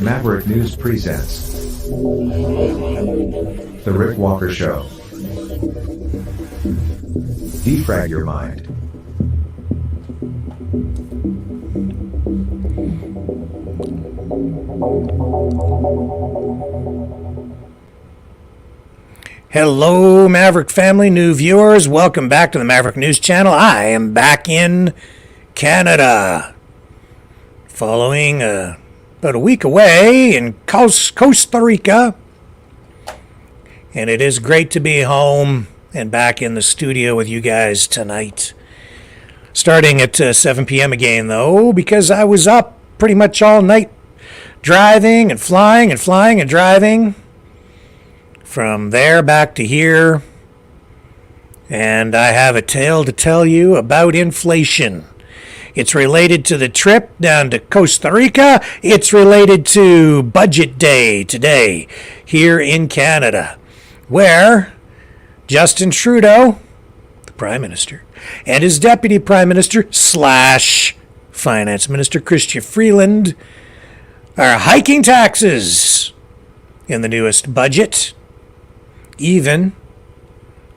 Maverick News presents The Rick Walker Show. Defrag your mind. Hello, Maverick family, new viewers. Welcome back to the Maverick News Channel. I am back in Canada. Following about a week away in Costa Rica. And it is great to be home and back in the studio with you guys tonight. Starting at 7 p.m. again, though, because I was up pretty much all night driving and flying and driving. From there back to here, and I have a tale to tell you about inflation. It's related to the trip down to Costa Rica. It's related to Budget Day today here in Canada, where Justin Trudeau, the Prime Minister, and his Deputy Prime Minister / Finance Minister Chrystia Freeland are hiking taxes in the newest budget, even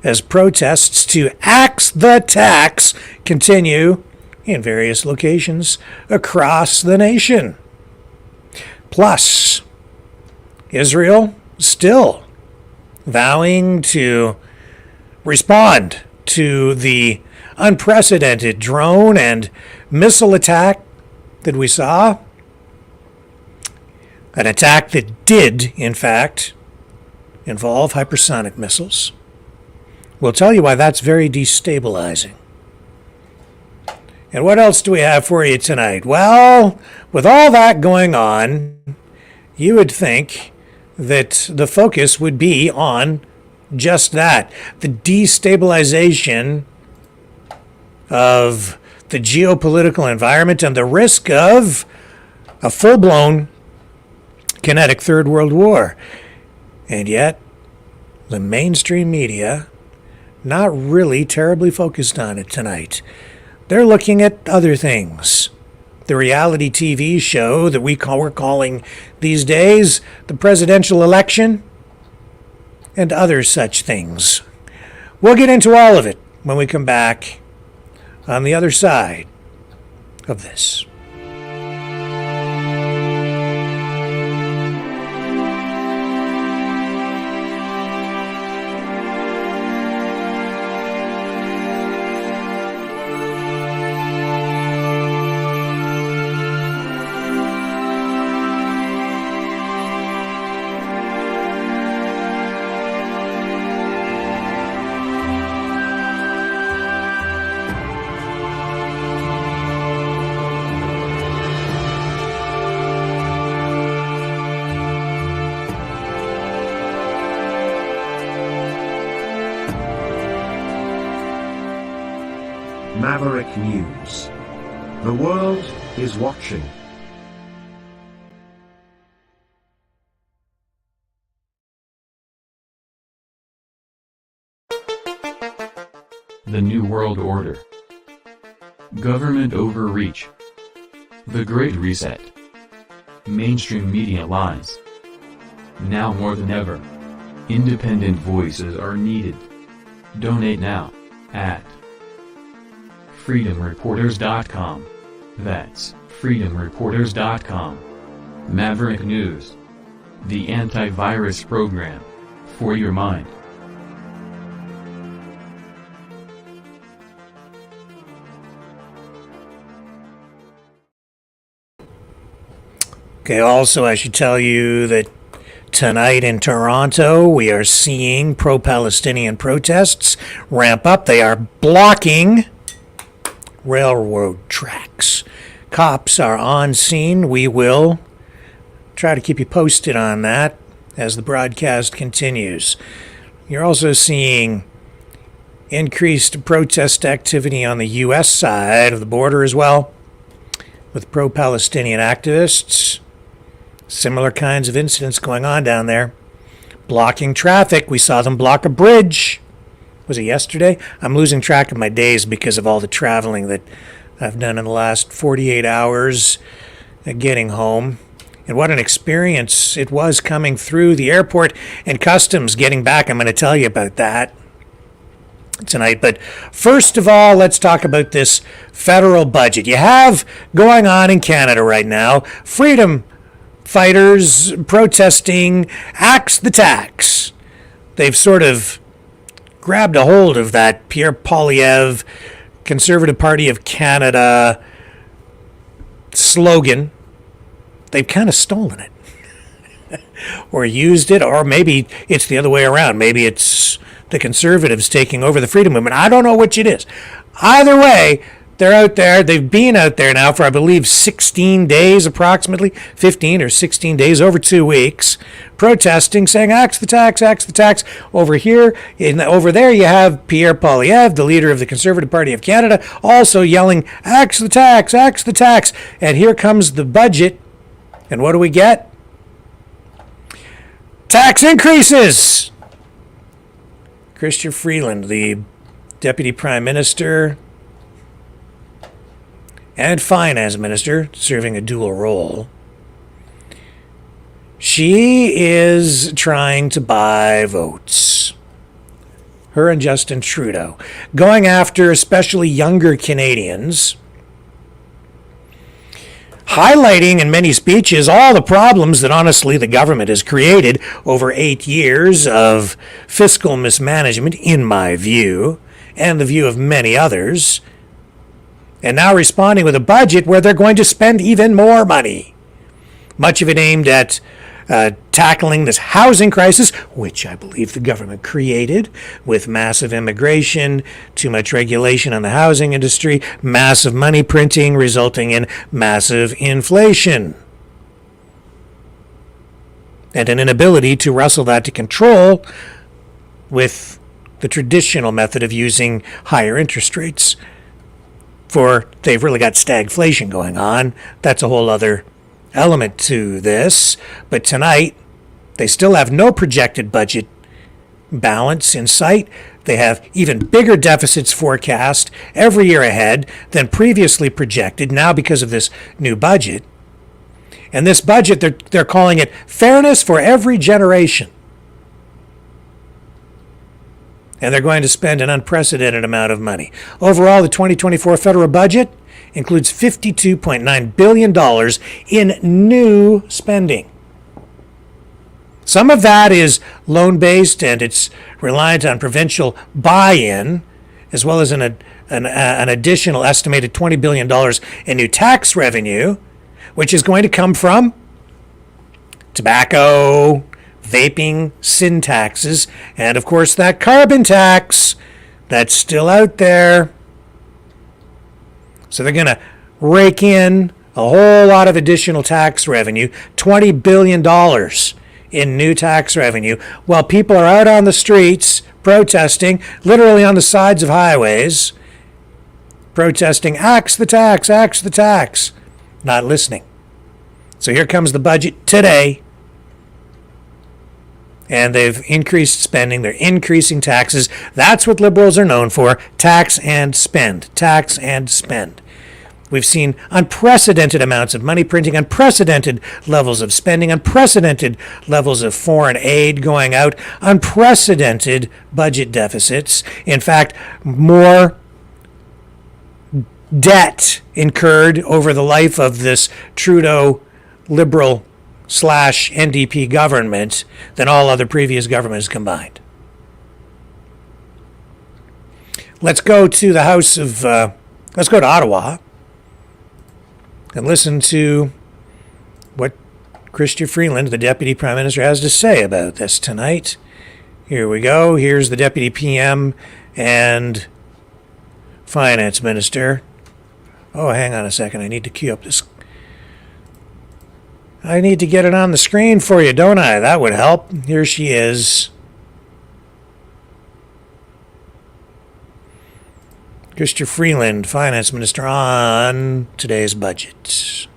as protests to axe the tax continue in various locations across the nation. Plus, Israel still vowing to respond to the unprecedented drone and missile attack that we saw. An attack that did, in fact, involve hypersonic missiles. We'll tell you why that's very destabilizing. And what else do we have for you tonight? Well, with all that going on, you would think that the focus would be on just that, the destabilization of the geopolitical environment and the risk of a full-blown kinetic Third World War. And yet, the mainstream media, not really terribly focused on it tonight. They're looking at other things. The reality TV show that we're calling these days the presidential election, and other such things. We'll get into all of it when we come back on the other side of this. Maverick News. The world is watching. The New World Order. Government overreach. The Great Reset. Mainstream media lies. Now more than ever, independent voices are needed. Donate now at freedomreporters.com. That's freedomreporters.com. Maverick News. The antivirus program for your mind. Okay, also I should tell you that tonight in Toronto, we are seeing pro-Palestinian protests ramp up. They are blocking railroad tracks. Cops are on scene. We will try to keep you posted on that as the broadcast continues. You're also seeing increased protest activity on the U.S. side of the border as well, with pro-Palestinian activists. Similar kinds of incidents going on down there. Blocking traffic. We saw them block a bridge. Was it yesterday? I'm losing track of my days because of all the traveling that I've done in the last 48 hours getting home. And what an experience it was coming through the airport and customs getting back. I'm going to tell you about that tonight. But first of all, let's talk about this federal budget. You have going on in Canada right now freedom fighters protesting axe the tax. They've sort of grabbed a hold of that Pierre Poilievre Conservative Party of Canada slogan. They've kind of stolen it or used it, or maybe it's the other way around. Maybe it's the Conservatives taking over the freedom movement. I don't know which it is. Either way, they're out there. They've been out there now for, I believe, 16 days approximately, 15 or 16 days, over 2 weeks, protesting, saying, axe the tax, axe the tax. Over here, over there, you have Pierre Poilievre, the leader of the Conservative Party of Canada, also yelling, axe the tax, axe the tax. And here comes the budget. And what do we get? Tax increases. Chrystia Freeland, the Deputy Prime Minister and Finance Minister, serving a dual role, she is trying to buy votes. Her and Justin Trudeau, going after especially younger Canadians, highlighting in many speeches all the problems that honestly the government has created over 8 years of fiscal mismanagement, in my view, and the view of many others, and now responding with a budget where they're going to spend even more money. Much of it aimed at tackling this housing crisis, which I believe the government created, with massive immigration, too much regulation on the housing industry, massive money printing resulting in massive inflation, and an inability to wrestle that to control with the traditional method of using higher interest rates. For they've really got stagflation going on. That's a whole other element to this. But tonight, they still have no projected budget balance in sight. They have even bigger deficits forecast every year ahead than previously projected, now because of this new budget. And this budget, they're calling it Fairness for Every Generation. And they're going to spend an unprecedented amount of money. Overall, the 2024 federal budget includes $52.9 billion in new spending. Some of that is loan-based, and it's reliant on provincial buy-in, as well as an additional estimated $20 billion in new tax revenue, which is going to come from tobacco, vaping, sin taxes, and of course that carbon tax that's still out there. So they're going to rake in a whole lot of additional tax revenue, $20 billion in new tax revenue, while people are out on the streets protesting, literally on the sides of highways, protesting, axe the tax, axe the tax, not listening. So here comes the budget today. And they've increased spending. They're increasing taxes. That's what liberals are known for. Tax and spend. Tax and spend. We've seen unprecedented amounts of money printing, unprecedented levels of spending, unprecedented levels of foreign aid going out, unprecedented budget deficits. In fact, more debt incurred over the life of this Trudeau liberal / NDP government than all other previous governments combined. Let's go to the House of, let's go to Ottawa and listen to what Chrystia Freeland, the Deputy Prime Minister, has to say about this tonight. Here we go. Here's the Deputy PM and Finance Minister. Oh, hang on a second. I need to queue up this. I need to get it on the screen for you, don't I? That would help. Here she is. Chrystia Freeland, Finance Minister, on today's budget.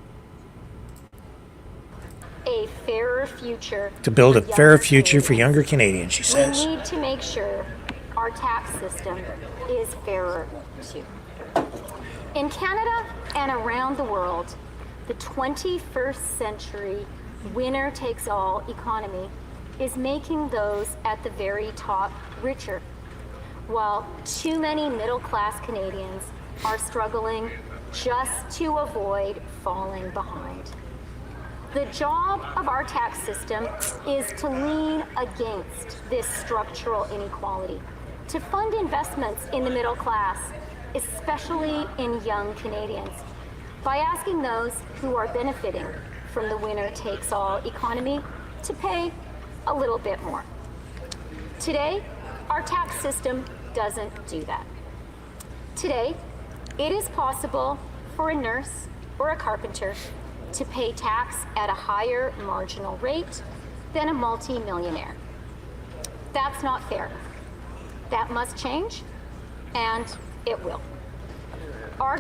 A fairer future. To build a fairer future for younger Canadians, she says. We need to make sure our tax system is fairer too. In Canada and around the world, the 21st century winner-takes-all economy is making those at the very top richer, while too many middle-class Canadians are struggling just to avoid falling behind. The job of our tax system is to lean against this structural inequality, to fund investments in the middle class, especially in young Canadians, by asking those who are benefiting from the winner-takes-all economy to pay a little bit more. Today, our tax system doesn't do that. Today, it is possible for a nurse or a carpenter to pay tax at a higher marginal rate than a multi-millionaire. That's not fair. That must change, and it will. Our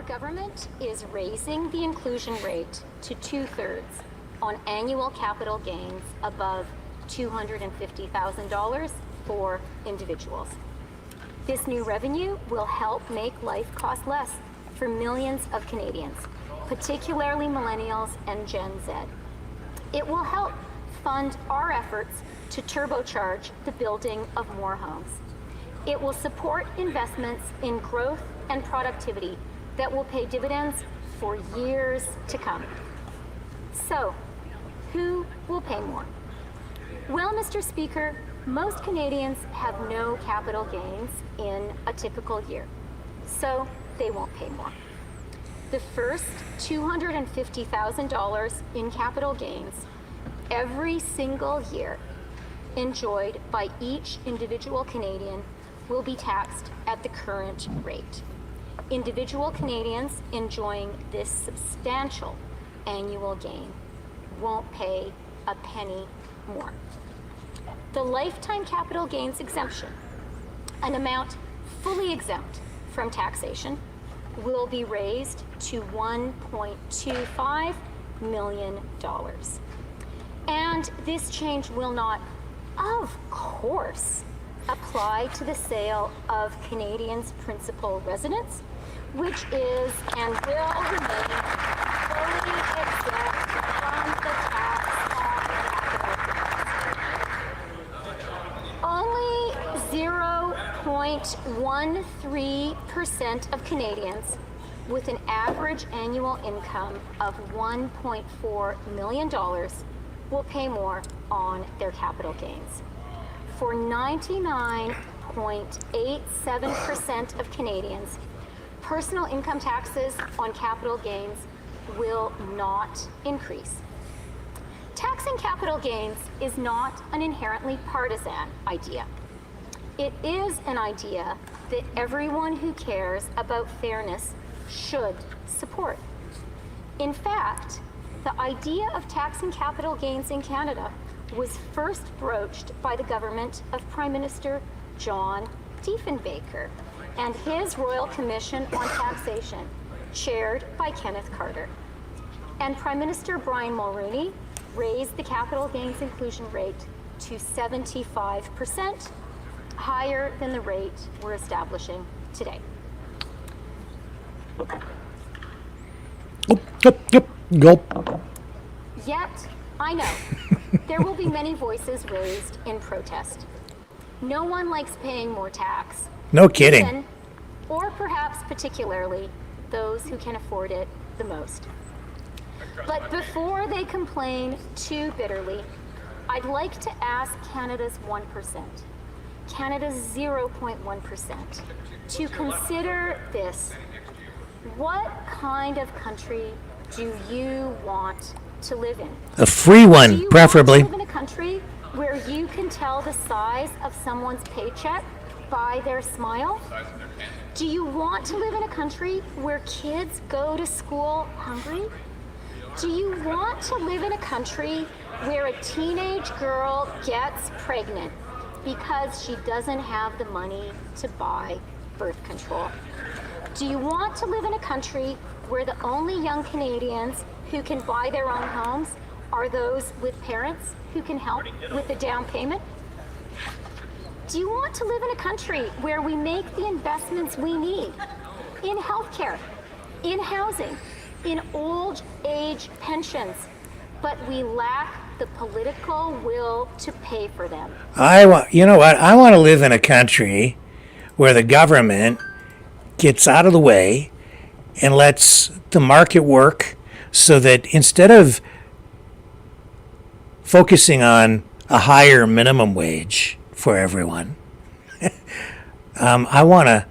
government is raising the inclusion rate to 2/3 on annual capital gains above $250,000 for individuals. This new revenue will help make life cost less for millions of Canadians, particularly millennials and Gen Z. It will help fund our efforts to turbocharge the building of more homes. It will support investments in growth and productivity that will pay dividends for years to come. So, who will pay more? Well, Mr. Speaker, most Canadians have no capital gains in a typical year, so they won't pay more. The first $250,000 in capital gains every single year enjoyed by each individual Canadian will be taxed at the current rate. Individual Canadians enjoying this substantial annual gain won't pay a penny more. The lifetime capital gains exemption, an amount fully exempt from taxation, will be raised to $1.25 million. And this change will not, of course, apply to the sale of Canadians' principal residence, which is and will remain fully exempt from the tax on capital gains. Only 0.13% of Canadians with an average annual income of $1.4 million will pay more on their capital gains. For 99.87% of Canadians, personal income taxes on capital gains will not increase. Taxing capital gains is not an inherently partisan idea. It is an idea that everyone who cares about fairness should support. In fact, the idea of taxing capital gains in Canada was first broached by the government of Prime Minister John Diefenbaker and his Royal Commission on Taxation, chaired by Kenneth Carter. And Prime Minister Brian Mulroney raised the capital gains inclusion rate to 75%, higher than the rate we're establishing today. Yep. Gulp. Yet, I know, there will be many voices raised in protest. No one likes paying more tax. No kidding. Even, or perhaps particularly, those who can afford it the most. But before they complain too bitterly, I'd like to ask Canada's 1%, Canada's 0.1%, to consider this. What kind of country do you want to live in? A free one, preferably. Do you want to live in a country where you can tell the size of someone's paycheck by their smile? Do you want to live in a country where kids go to school hungry? Do you want to live in a country where a teenage girl gets pregnant because she doesn't have the money to buy birth control? Do you want to live in a country where the only young Canadians who can buy their own homes are those with parents who can help with the down payment? Do you want to live in a country where we make the investments we need in healthcare, in housing, in old age pensions, but we lack the political will to pay for them? You know what? I want to live in a country where the government gets out of the way and lets the market work, so that instead of focusing on a higher minimum wage for everyone, I want to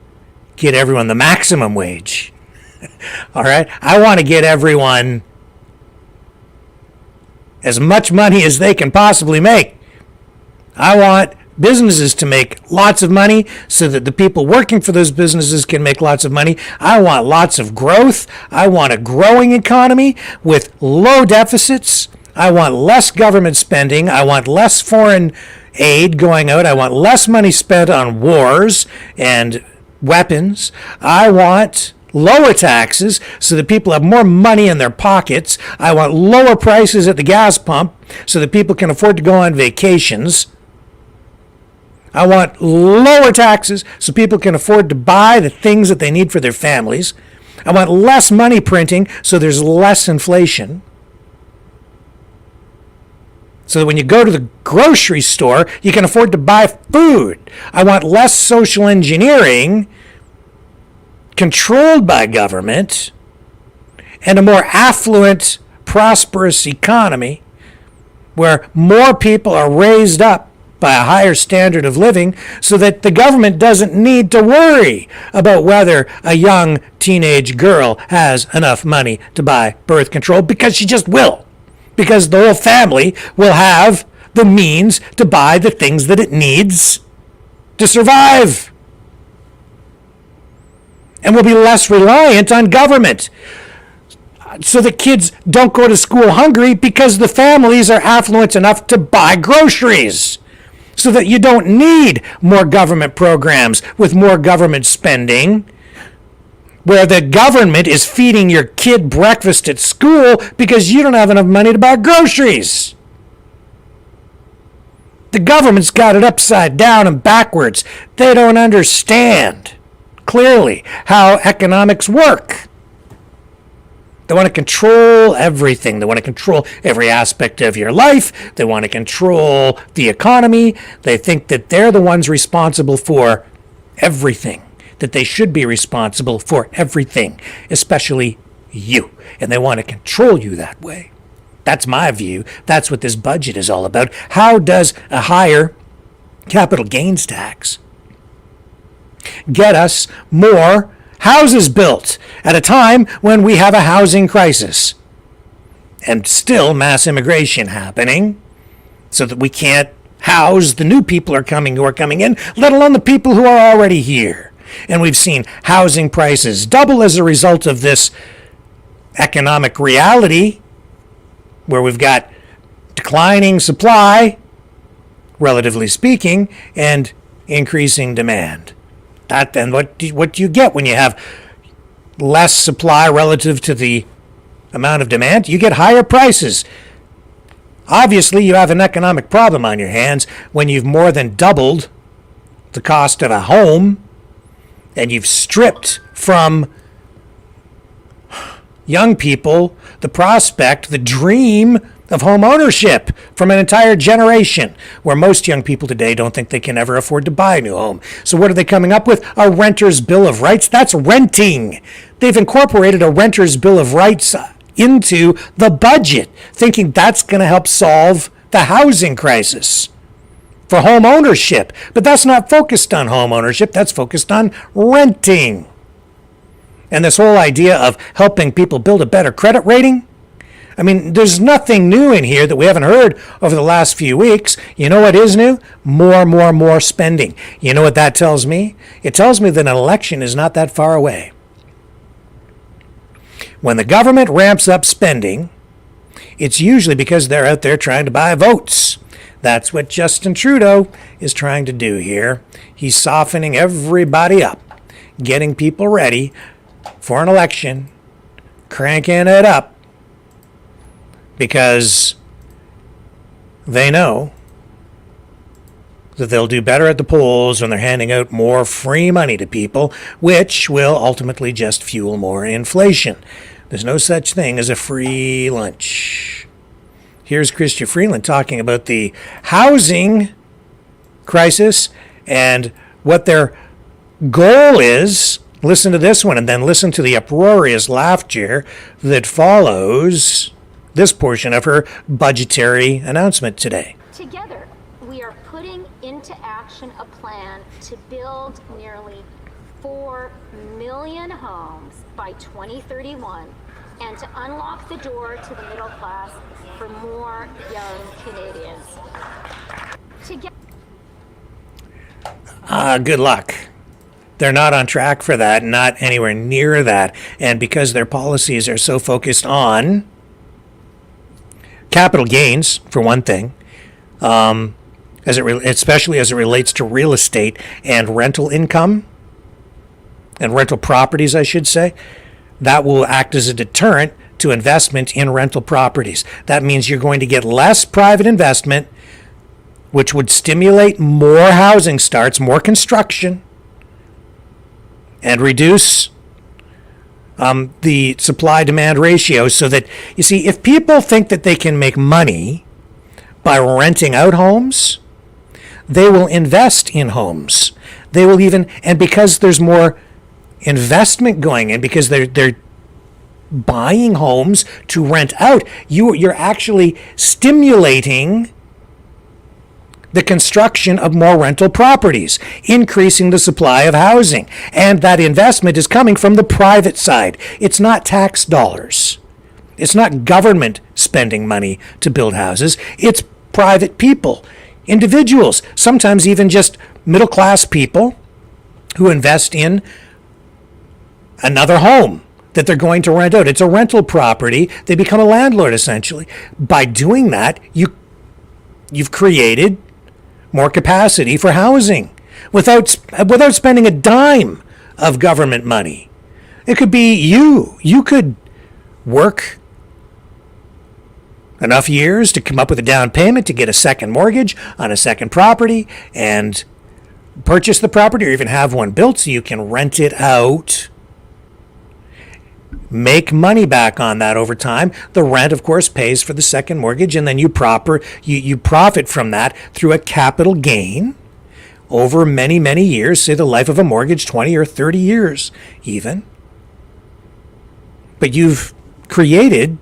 get everyone the maximum wage. All right? I want to get everyone as much money as they can possibly make. I want businesses to make lots of money so that the people working for those businesses can make lots of money. I want lots of growth. I want a growing economy with low deficits. I want less government spending. I want less foreign aid going out. I want less money spent on wars and weapons. I want lower taxes so that people have more money in their pockets. I want lower prices at the gas pump so that people can afford to go on vacations. I want lower taxes so people can afford to buy the things that they need for their families. I want less money printing so there's less inflation. So that when you go to the grocery store, you can afford to buy food. I want less social engineering controlled by government and a more affluent, prosperous economy where more people are raised up by a higher standard of living, so that the government doesn't need to worry about whether a young teenage girl has enough money to buy birth control, because she just will. Because the whole family will have the means to buy the things that it needs to survive. And will be less reliant on government, so that kids don't go to school hungry because the families are affluent enough to buy groceries. So that you don't need more government programs with more government spending, where the government is feeding your kid breakfast at school because you don't have enough money to buy groceries. The government's got it upside down and backwards. They don't understand clearly how economics work. They want to control everything. They want to control every aspect of your life. They want to control the economy. They think that they're the ones responsible for everything, that they should be responsible for everything, especially you. And they want to control you that way. That's my view. That's what this budget is all about. How does a higher capital gains tax get us more houses built at a time when we have a housing crisis and still mass immigration happening, so that we can't house the new people who are coming in, let alone the people who are already here? And we've seen housing prices double as a result of this economic reality, where we've got declining supply, relatively speaking, and increasing demand. That then, what do you get when you have less supply relative to the amount of demand? You get higher prices. Obviously, you have an economic problem on your hands when you've more than doubled the cost of a home, and you've stripped from young people the prospect, the dream of home ownership from an entire generation, where most young people today don't think they can ever afford to buy a new home. So what are they coming up with? A renter's bill of rights. That's renting. They've incorporated a renter's bill of rights into the budget, thinking that's going to help solve the housing crisis for home ownership. But that's not focused on home ownership. That's focused on renting. And this whole idea of helping people build a better credit rating, I mean, there's nothing new in here that we haven't heard over the last few weeks. You know what is new? More spending. You know what that tells me? It tells me that an election is not that far away. When the government ramps up spending, it's usually because they're out there trying to buy votes. That's what Justin Trudeau is trying to do here. He's softening everybody up, getting people ready for an election, cranking it up, because they know that they'll do better at the polls when they're handing out more free money to people, which will ultimately just fuel more inflation. There's no such thing as a free lunch. Here's Chrystia Freeland talking about the housing crisis and what their goal is. Listen to this one and then listen to the uproarious laughter that follows this portion of her budgetary announcement today. Together, we are putting into action a plan to build nearly 4 million homes by 2031 and to unlock the door to the middle class for more young Canadians. Good luck. They're not on track for that, not anywhere near that. And because their policies are so focused on capital gains, for one thing, especially as it relates to real estate and rental income, and rental properties, I should say, that will act as a deterrent to investment in rental properties. That means you're going to get less private investment, which would stimulate more housing starts, more construction, and reduce the supply-demand ratio so that, you see, if people think that they can make money by renting out homes, they will invest in homes. They will even, and because there's more investment going in, because they're buying homes to rent out, you're actually stimulating the construction of more rental properties, increasing the supply of housing. And that investment is coming from the private side. It's not tax dollars. It's not government spending money to build houses. It's private people, individuals, sometimes even just middle-class people who invest in another home that they're going to rent out. It's a rental property. They become a landlord, essentially. By doing that, you've created more capacity for housing without spending a dime of government money. It could be you. You could work enough years to come up with a down payment to get a second mortgage on a second property and purchase the property, or even have one built so you can rent it out. Make money back on that over time. The rent, of course, pays for the second mortgage, and then you profit from that through a capital gain over many, many years, say the life of a mortgage, 20 or 30 years even. But you've created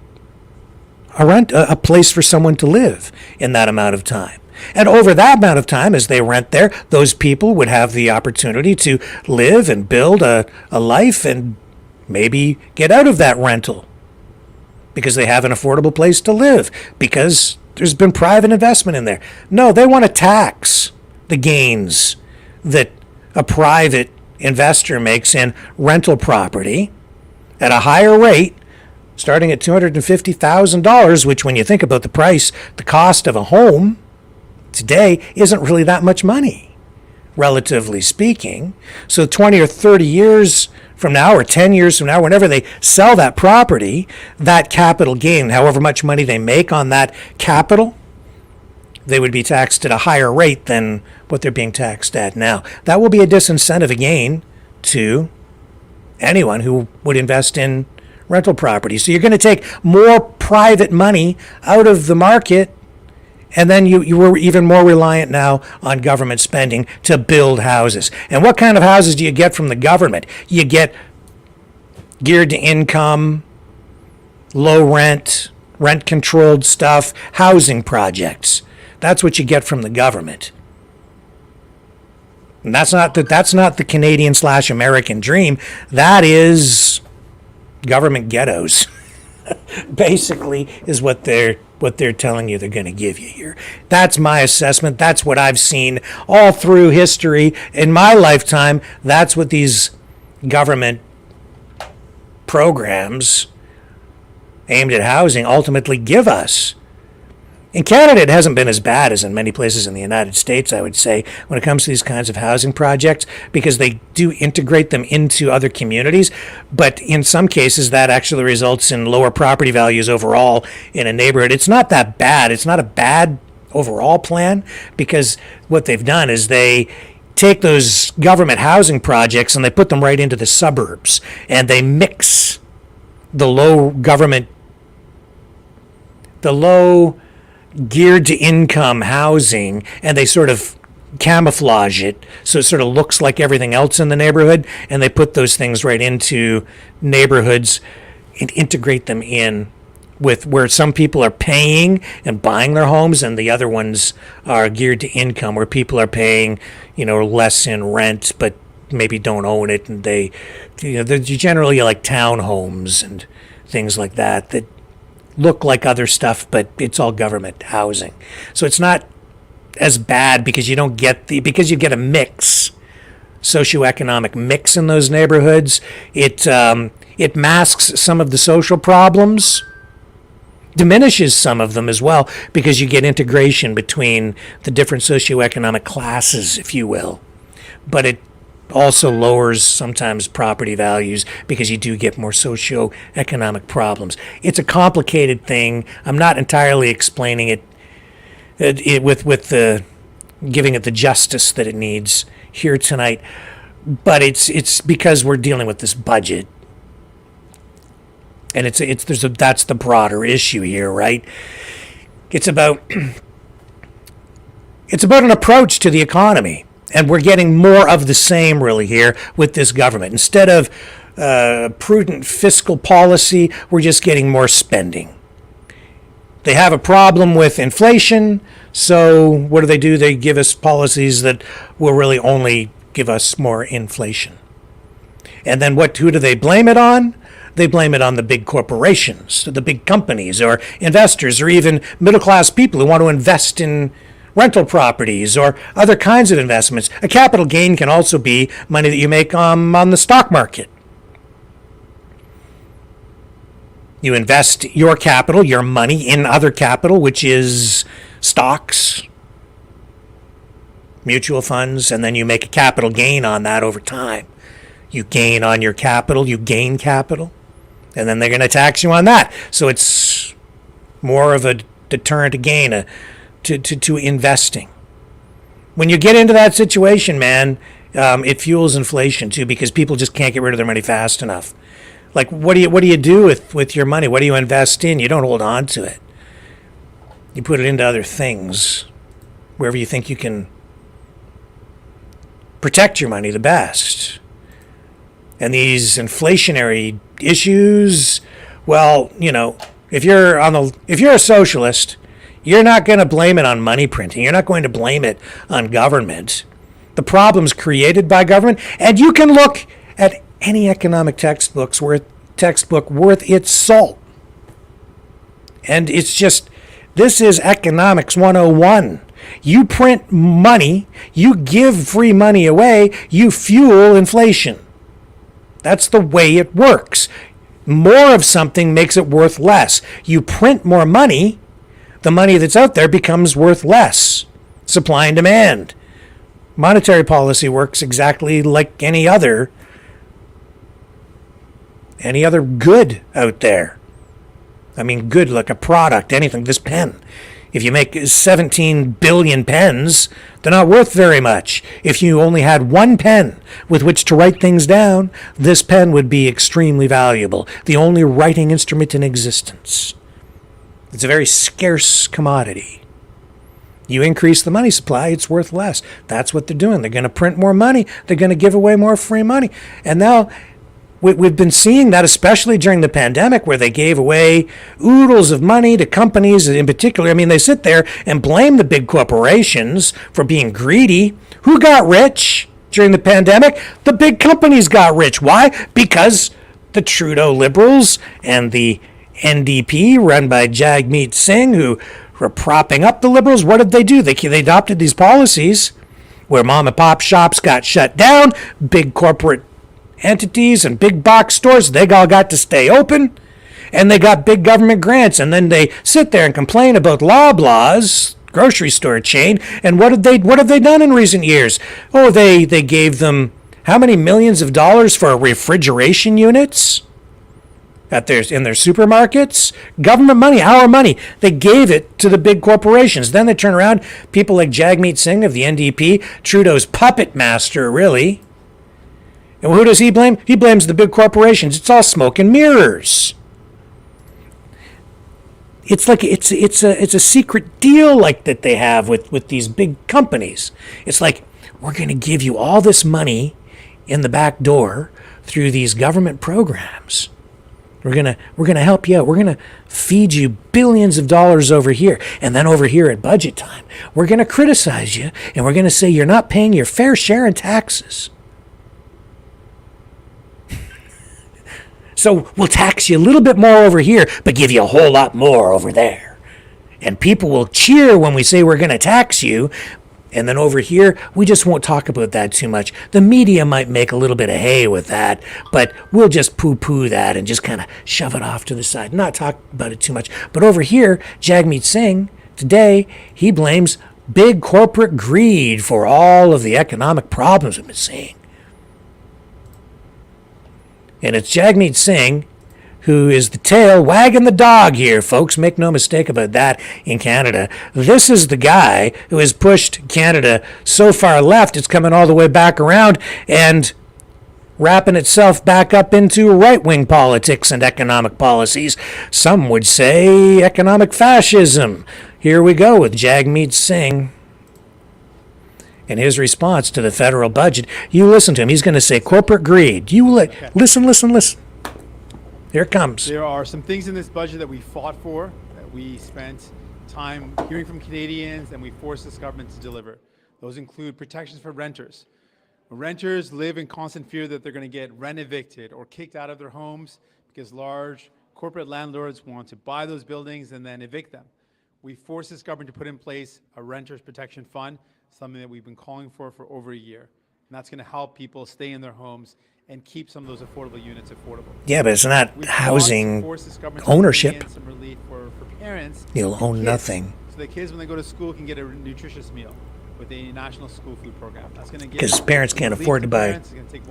a place for someone to live in that amount of time. And over that amount of time, as they rent there, those people would have the opportunity to live and build a life and maybe get out of that rental because they have an affordable place to live, because there's been private investment in there. No, they want to tax the gains that a private investor makes in rental property at a higher rate, starting at $250,000, which, when you think about the price, the cost of a home today isn't really that much money, relatively speaking. So 20 or 30 years from now, or 10 years from now, whenever they sell that property, that capital gain, however much money they make on that capital, they would be taxed at a higher rate than what they're being taxed at now. That will be a disincentive again to anyone who would invest in rental property. So you're going to take more private money out of the market, and then you were even more reliant now on government spending to build houses. And what kind of houses do you get from the government? You get geared to income, low rent, rent-controlled stuff, housing projects. That's what you get from the government. And that's not the Canadian/American dream. That is government ghettos, basically, is what they're telling you they're going to give you here. That's my assessment. That's what I've seen all through history. In my lifetime, that's what these government programs aimed at housing ultimately give us. In Canada, it hasn't been as bad as in many places in the United States, I would say, when it comes to these kinds of housing projects, because they do integrate them into other communities. But in some cases, that actually results in lower property values overall in a neighborhood. It's not that bad. It's not a bad overall plan, because what they've done is they take those government housing projects and they put them right into the suburbs, and they mix the low geared to income housing, and they sort of camouflage it so it sort of looks like everything else in the neighborhood, and they put those things right into neighborhoods and integrate them in with where some people are paying and buying their homes, and the other ones are geared to income, where people are paying, less in rent, but maybe don't own it, and they're generally like townhomes and things like that look like other stuff, but it's all government housing. So it's not as bad because you get a mix, socioeconomic mix in those neighborhoods. It masks some of the social problems, diminishes some of them as well, because you get integration between the different socioeconomic classes, if you will. But it also lowers sometimes property values because you do get more socioeconomic problems. It's a complicated thing. I'm not entirely explaining it with the giving it the justice that it needs here tonight, but it's because we're dealing with this budget. And that's the broader issue here, right? It's about an approach to the economy, and we're getting more of the same really here with this government. Instead of prudent fiscal policy, we're just getting more spending. They have a problem with inflation, so what do? They give us policies that will really only give us more inflation. And then who do they blame it on? They blame it on the big corporations, the big companies, or investors, or even middle-class people who want to invest in rental properties or other kinds of investments. A capital gain can also be money that you make on the stock market. You invest your capital, your money, in other capital, which is stocks, mutual funds, and then you make a capital gain on that over time. You gain on your capital, you gain capital, and then they're going to tax you on that. So it's more of a deterrent again to investing. When you get into that situation, man, it fuels inflation too, because people just can't get rid of their money fast enough. Like, what do you do with your money? What do you invest in? You don't hold on to it. You put it into other things, wherever you think you can protect your money the best. And these inflationary issues, well, if you're a socialist, you're not going to blame it on money printing. You're not going to blame it on government. The problem's created by government, and you can look at any economic textbook worth its salt. And it's just, this is economics 101. You print money, you give free money away, you fuel inflation. That's the way it works. More of something makes it worth less. You print more money, the money that's out there becomes worth less. Supply and demand. Monetary policy works exactly like any other good out there. I mean, good like a product, anything. This pen. If you make 17 billion pens, they're not worth very much. If you only had one pen with which to write things down, this pen would be extremely valuable. The only writing instrument in existence. It's a very scarce commodity. You increase the money supply, it's worth less. That's what they're doing. They're going to print more money. They're going to give away more free money. And now we've been seeing that, especially during the pandemic, where they gave away oodles of money to companies in particular. I mean, they sit there and blame the big corporations for being greedy. Who got rich during the pandemic? The big companies got rich. Why? Because the Trudeau Liberals and the NDP, run by Jagmeet Singh, who were propping up the Liberals, what did they do? They adopted these policies where mom and pop shops got shut down, big corporate entities and big box stores, they all got to stay open, and they got big government grants, and then they sit there and complain about Loblaws, grocery store chain, and what have they done in recent years? Oh, they gave them how many millions of dollars for refrigeration units? in their supermarkets. Government money, our money. They gave it to the big corporations. Then they turn around, people like Jagmeet Singh of the NDP, Trudeau's puppet master, really. And who does he blame? He blames the big corporations. It's all smoke and mirrors. It's like it's a secret deal like that they have with these big companies. It's like, we're going to give you all this money in the back door through these government programs. We're gonna help you out. We're gonna feed you billions of dollars over here, and then over here at budget time, we're gonna criticize you, and we're gonna say you're not paying your fair share in taxes. So we'll tax you a little bit more over here, but give you a whole lot more over there. And people will cheer when we say we're gonna tax you. And then over here, we just won't talk about that too much. The media might make a little bit of hay with that, but we'll just poo-poo that and just kind of shove it off to the side, not talk about it too much. But over here, Jagmeet Singh, today, he blames big corporate greed for all of the economic problems we've been seeing. And it's Jagmeet Singh who is the tail wagging the dog here, folks. Make no mistake about that in Canada. This is the guy who has pushed Canada so far left, it's coming all the way back around and wrapping itself back up into right-wing politics and economic policies. Some would say economic fascism. Here we go with Jagmeet Singh. In his response to the federal budget, you listen to him. He's going to say corporate greed. Listen. Here it comes. There are some things in this budget that we fought for, that we spent time hearing from Canadians, and we forced this government to deliver. Those include protections for renters. Renters live in constant fear that they're going to get rent evicted or kicked out of their homes because large corporate landlords want to buy those buildings and then evict them. We forced this government to put in place a renters protection fund, something that we've been calling for over a year. And that's going to help people stay in their homes and keep some of those affordable units affordable. Yeah, but it's not housing ownership. Some relief for parents. You'll own nothing. So the kids, when they go to school, can get a nutritious meal with a national school food program. That's going to get because parents can't afford to buy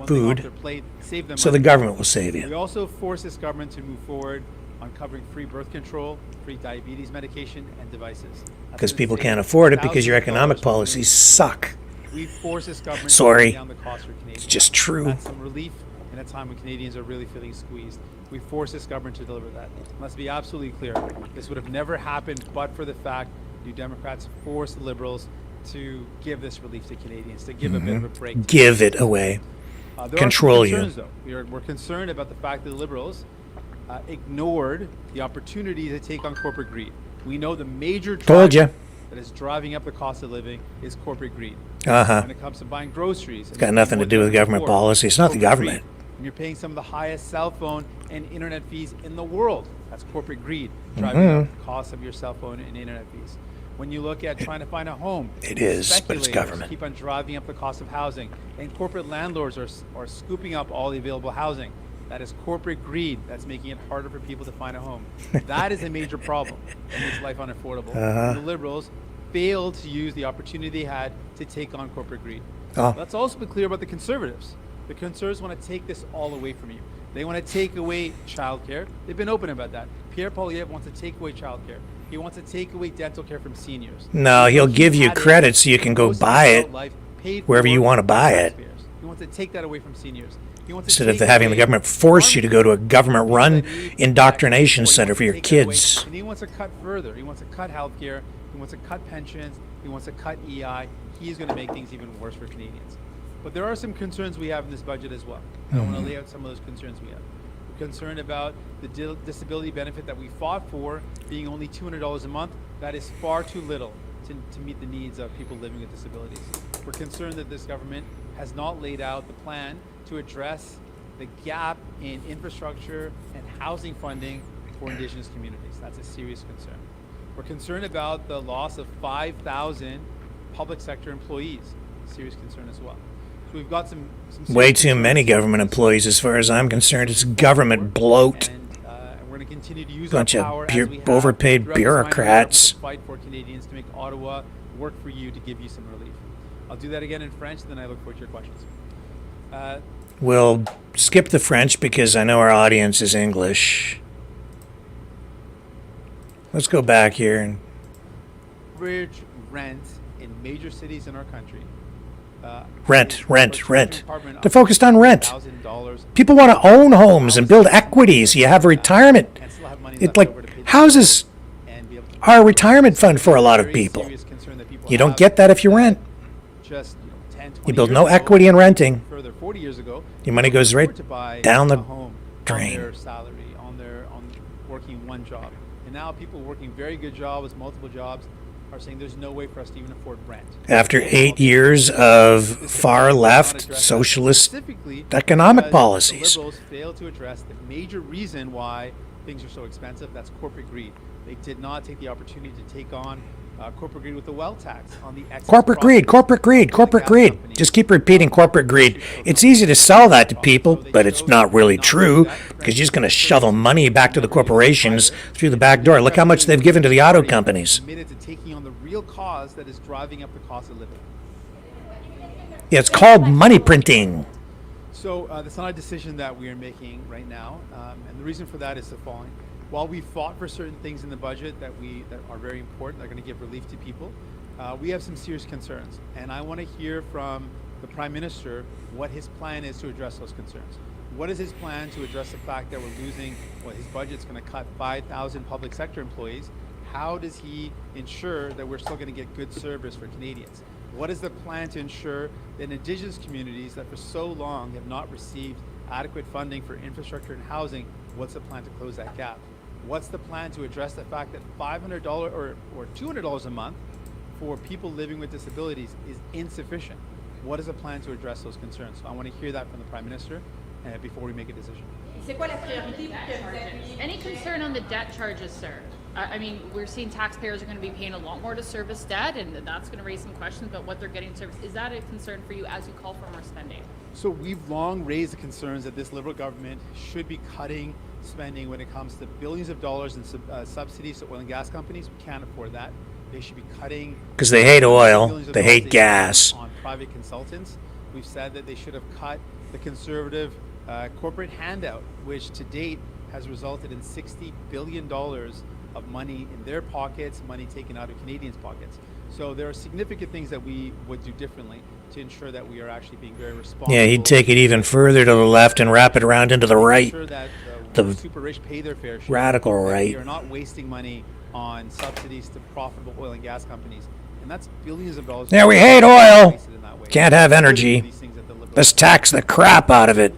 food, plate, save them so money. The government will save you. We also force this government to move forward on covering free birth control, free diabetes medication, and devices. Because people can't afford it because your economic policies suck. We force this government Sorry, to down the cost for Canadians. It's just true. That's some relief in a time when Canadians are really feeling squeezed. We force this government to deliver that. Let's be absolutely clear. This would have never happened but for the fact you Democrats forced the Liberals to give this relief to Canadians, to give a bit of a break. Give it away. Control you. Though. We're concerned about the fact that the Liberals ignored the opportunity to take on corporate greed. We know the major driver that is driving up the cost of living is corporate greed. When it comes to buying groceries. It's got nothing to do with government policy. It's not the government. When you're paying some of the highest cell phone and internet fees in the world, that's corporate greed driving up the cost of your cell phone and internet fees. When you look at trying to find a home, it is, but it's government. Keep on driving up the cost of housing, and corporate landlords are scooping up all the available housing. That is corporate greed. That's making it harder for people to find a home. That is a major problem and makes life unaffordable. The Liberals failed to use the opportunity they had to take on corporate greed. Let's also be clear about the Conservatives. The Conservatives want to take this all away from you. They want to take away childcare. They've been open about that. Pierre Poilievre wants to take away childcare. He wants to take away dental care from seniors. No, he'll give you credit so you can go buy it wherever you want to buy it. He wants to take that away from seniors. Instead of having the government force you to go to a government-run indoctrination center for your kids. And he wants to cut further. He wants to cut healthcare. He wants to cut pensions. He wants to cut EI. He's going to make things even worse for Canadians. But there are some concerns we have in this budget as well. I want to lay out some of those concerns we have. We're concerned about the disability benefit that we fought for being only $200 a month. That is far too little to meet the needs of people living with disabilities. We're concerned that this government has not laid out the plan to address the gap in infrastructure and housing funding for Indigenous communities. That's a serious concern. We're concerned about the loss of 5,000 public sector employees. Serious concern as well. So we've got some way too many government employees, as far as I'm concerned. It's government bloat. And we're going to continue to use bunch our power of overpaid bureaucrats. To fight for Canadians to make Ottawa work for you, to give you some relief. I'll do that again in French, then I look forward to your questions. We'll skip the French because I know our audience is English. Let's go back here. And Average rent in major cities in our country. rent. Apartment They're focused on rent. $1,000 People want to own homes and build equity so you have a retirement. and still have money It left like over to pay the houses and be able to are a retirement fund for a lot of very people. serious concern that people You don't have get that if you rent. just 10, 20 You build years no ago, equity in renting. Further, 40 years ago, Your money people goes could right afford to buy down a the home drain. on their salary, on working one job. And now people working very good jobs, multiple jobs, are saying there's no way for us to even afford rent. After 8 years of far left socialist Specifically economic because policies. The Liberals failed to address the major reason why things are so expensive. That's corporate greed. They did not take the opportunity to take on corporate greed with the wealth tax on the excess Corporate greed, profits corporate greed, of the corporate gas greed. companies. Just keep repeating corporate greed. It's easy to sell that to people, but it's not really true because you're just going to shovel money back to the corporations through the back door. Look how much they've given to the auto companies. Committed to taking on the real cause that is driving up the cost of living. Yeah, it's called money printing. So that's not a decision that we are making right now, and the reason for that is the following: while we fought for certain things in the budget that are very important, that are going to give relief to people, we have some serious concerns, and I want to hear from the Prime Minister what his plan is to address those concerns. What is his plan to address the fact that we're losing? Well, his budget's going to cut 5,000 public sector employees. How does he ensure that we're still going to get good service for Canadians? What is the plan to ensure that Indigenous communities that for so long have not received adequate funding for infrastructure and housing, what's the plan to close that gap? What's the plan to address the fact that $500 or $200 a month for people living with disabilities is insufficient? What is the plan to address those concerns? So I want to hear that from the Prime Minister before we make a decision. Any concern on the debt charges, sir? I mean, we're seeing taxpayers are going to be paying a lot more to service debt, and that's going to raise some questions about what they're getting serviced. Is that a concern for you as you call for more spending? So we've long raised the concerns that this Liberal government should be cutting spending when it comes to billions of dollars in subsidies to oil and gas companies. We can't afford that. They should be cutting Because they hate oil, billions of they dollars hate gas. on private consultants. We've said that they should have cut the Conservative corporate handout, which to date has resulted in $60 billion of money in their pockets, money taken out of Canadians' pockets. So there are significant things that we would do differently to ensure that we are actually being very responsible. Yeah, he'd take it even further to the left and wrap it around into the right. Ensure that The super rich pay their fair share. radical that right. We are not wasting money on subsidies to profitable oil and gas companies, and that's billions of dollars. Yeah, we hate oil. wasted in that way. Can't have energy. These things that the Liberals- Let's tax the crap out of it.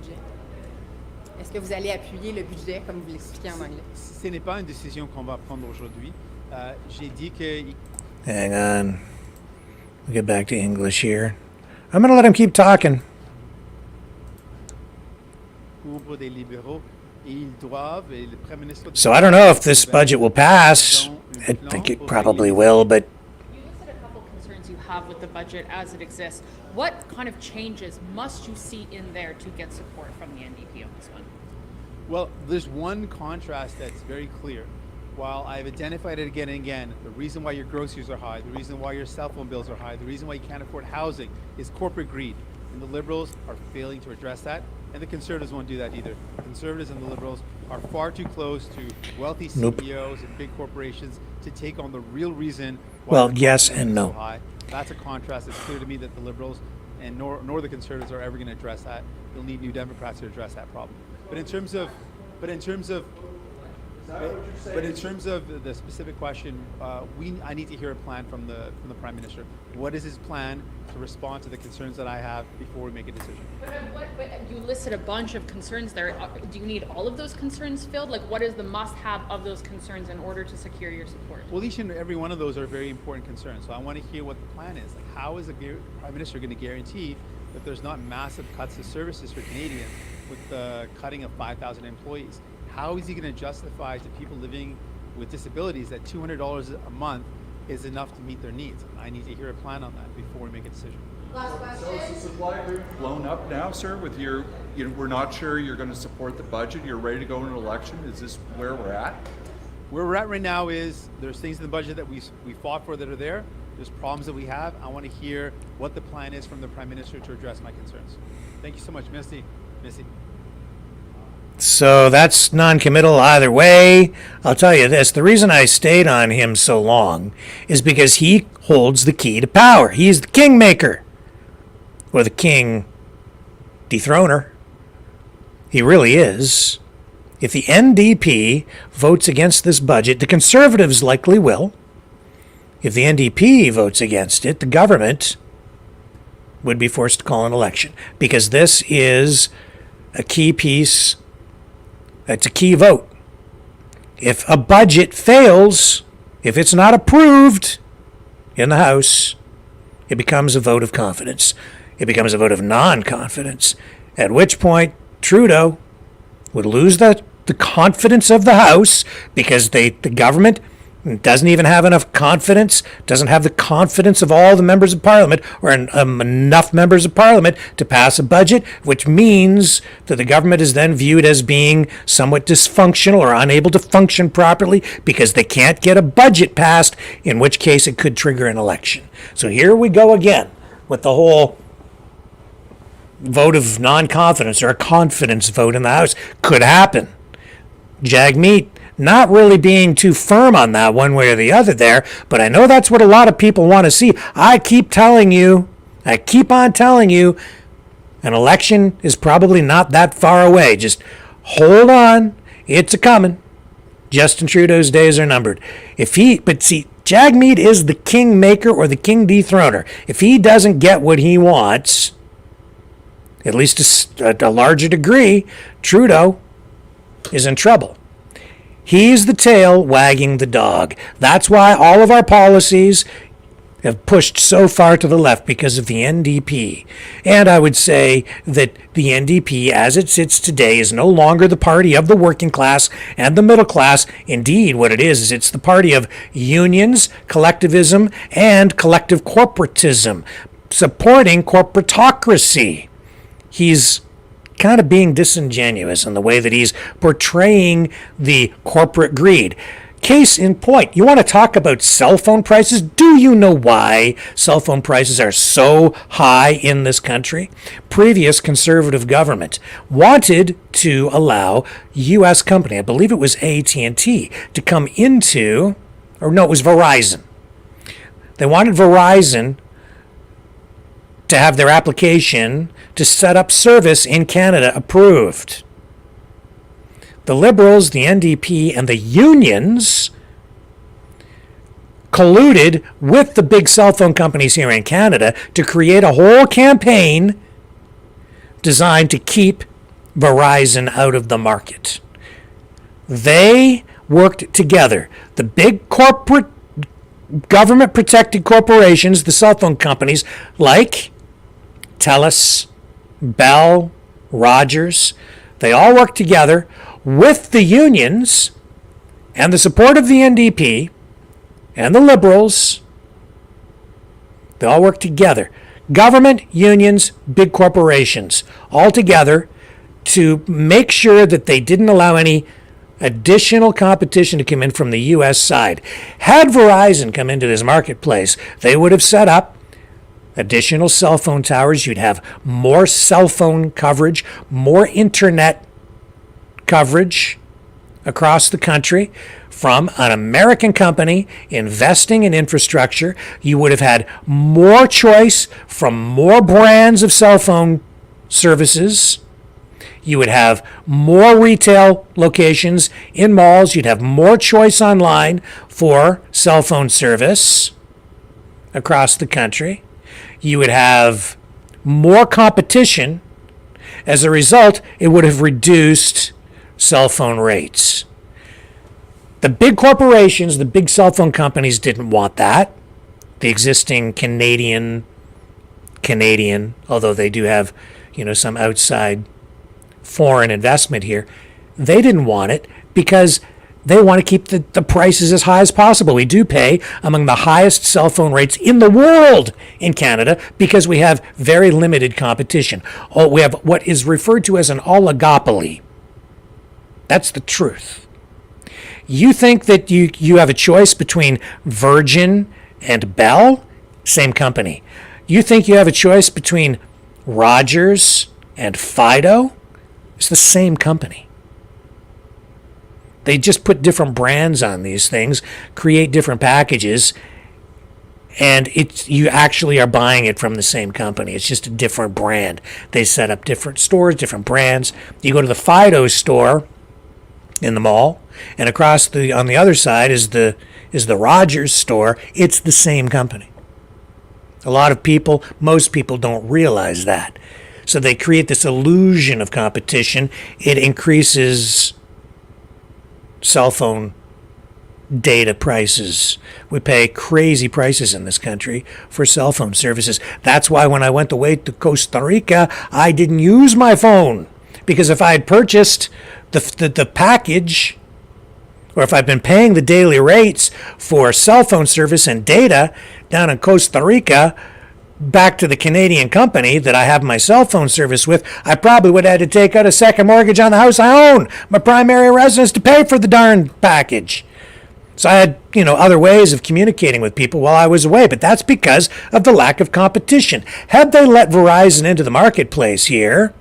Est-ce que vous allez appuyer le budget comme vous l'expliquez en anglais? Ce n'est pas une décision qu'on va prendre aujourd'hui. J'ai dit que Hang on. We'll get back to English here. I'm going to let him keep talking. pour des libéraux et ils doivent et le Prime Ministre. So I don't know if this budget will pass. I think it probably will, but You listed a couple concerns you have with the budget as it exists. What kind of changes must you see in there to get support from the NDP on this one? Well, there's one contrast that's very clear. While I've identified it again and again, the reason why your groceries are high, the reason why your cell phone bills are high, the reason why you can't afford housing is corporate greed. And the Liberals are failing to address that, and the Conservatives won't do that either. The Conservatives and the Liberals are far too close to wealthy CEOs and big corporations to take on the real reason why Well, the yes cost of and living is no. so high. That's a contrast. It's clear to me that the Liberals and nor the Conservatives are ever going to address that. They'll need New Democrats to address that problem. But in terms of the specific question, I need to hear a plan from the Prime Minister. What is his plan to respond to the concerns that I have before we make a decision? But you listed a bunch of concerns there. Do you need all of those concerns filled? Like, what is the must-have of those concerns in order to secure your support? Well, each and every one of those are very important concerns. So I want to hear what the plan is. Like, how is the Prime Minister going to guarantee that there's not massive cuts to services for Canadians with the cutting of 5,000 employees? How is he going to justify to people living with disabilities that $200 a month is enough to meet their needs? I need to hear a plan on that before we make a decision. So is the supply agreement blown up now, sir, with we're not sure you're going to support the budget, you're ready to go in an election? Is this where we're at? Where we're at right now is there's things in the budget that we fought for that are there. There's problems that we have. I want to hear what the plan is from the Prime Minister to address my concerns. Thank you so much, Misty. Missy. So that's non-committal either way. I'll tell you this, the reason I stayed on him so long is because he holds the key to power. He's the kingmaker, or the king dethroner. He really is. If the NDP votes against this budget, the Conservatives likely will. If the NDP votes against it, the government would be forced to call an election, because this is a key piece. It's a key vote. If a budget fails, if it's not approved in the House, it becomes a vote of confidence. It becomes a vote of non-confidence, at which point Trudeau would lose the confidence of the House, because the government doesn't even have enough confidence, doesn't have the confidence of all the members of Parliament, or enough members of Parliament to pass a budget, which means that the government is then viewed as being somewhat dysfunctional or unable to function properly because they can't get a budget passed, in which case it could trigger an election. So here we go again with the whole vote of non-confidence, or a confidence vote in the House. Could happen. Jagmeet not really being too firm on that one way or the other there, but I know that's what a lot of people want to see. I keep on telling you, an election is probably not that far away. Just hold on, it's a-coming. Justin Trudeau's days are numbered. But see, Jagmeet is the kingmaker or the king dethroner. If he doesn't get what he wants, at least to a larger degree, Trudeau is in trouble. He's the tail wagging the dog. That's why all of our policies have pushed so far to the left, because of the NDP. And I would say that the NDP, as it sits today, is no longer the party of the working class and the middle class. Indeed, what it is it's the party of unions, collectivism, and collective corporatism, supporting corporatocracy. He's kind of being disingenuous in the way that he's portraying the corporate greed. Case in point, you want to talk about cell phone prices? Do you know why cell phone prices are so high in this country? Previous conservative government wanted to allow U.S. company, I believe it was AT&T, to come into, or no, it was Verizon. They wanted Verizon to have their application to set up service in Canada approved. The Liberals, the NDP, and the unions colluded with the big cell phone companies here in Canada to create a whole campaign designed to keep Verizon out of the market. They worked together. The big corporate, government-protected corporations, the cell phone companies like TELUS, Bell, Rogers, they all work together with the unions and the support of the NDP and the Liberals. They all work together. Government, unions, big corporations, all together to make sure that they didn't allow any additional competition to come in from the U.S. side. Had Verizon come into this marketplace, they would have set up additional cell phone towers. You'd have more cell phone coverage, more internet coverage across the country from an American company investing in infrastructure. You would have had more choice from more brands of cell phone services. You would have more retail locations in malls. You'd have more choice online for cell phone service across the country. You would have more competition. As a result, it would have reduced cell phone rates. The big corporations, the big cell phone companies didn't want that. The existing Canadian, although they do have, some outside foreign investment here, they didn't want it because they want to keep the prices as high as possible. We do pay among the highest cell phone rates in the world in Canada because we have very limited competition. We have what is referred to as an oligopoly. That's the truth. You think that you have a choice between Virgin and Bell? Same company. You think you have a choice between Rogers and Fido? It's the same company. They just put different brands on these things, create different packages, and you actually are buying it from the same company. It's just a different brand. They set up different stores, different brands. You go to the Fido store in the mall, and on the other side is the Rogers store. It's the same company. Most people don't realize that. So they create this illusion of competition. It increases cell phone data prices. We pay crazy prices in this country for cell phone services. That's why when I went away to Costa Rica, I didn't use my phone. Because if I had purchased the package, or if I've been paying the daily rates for cell phone service and data down in Costa Rica, back to the Canadian company that I have my cell phone service with, I probably would have had to take out a second mortgage on the house I own, my primary residence, to pay for the darn package. So I had, other ways of communicating with people while I was away, but that's because of the lack of competition. Had they let Verizon into the marketplace here,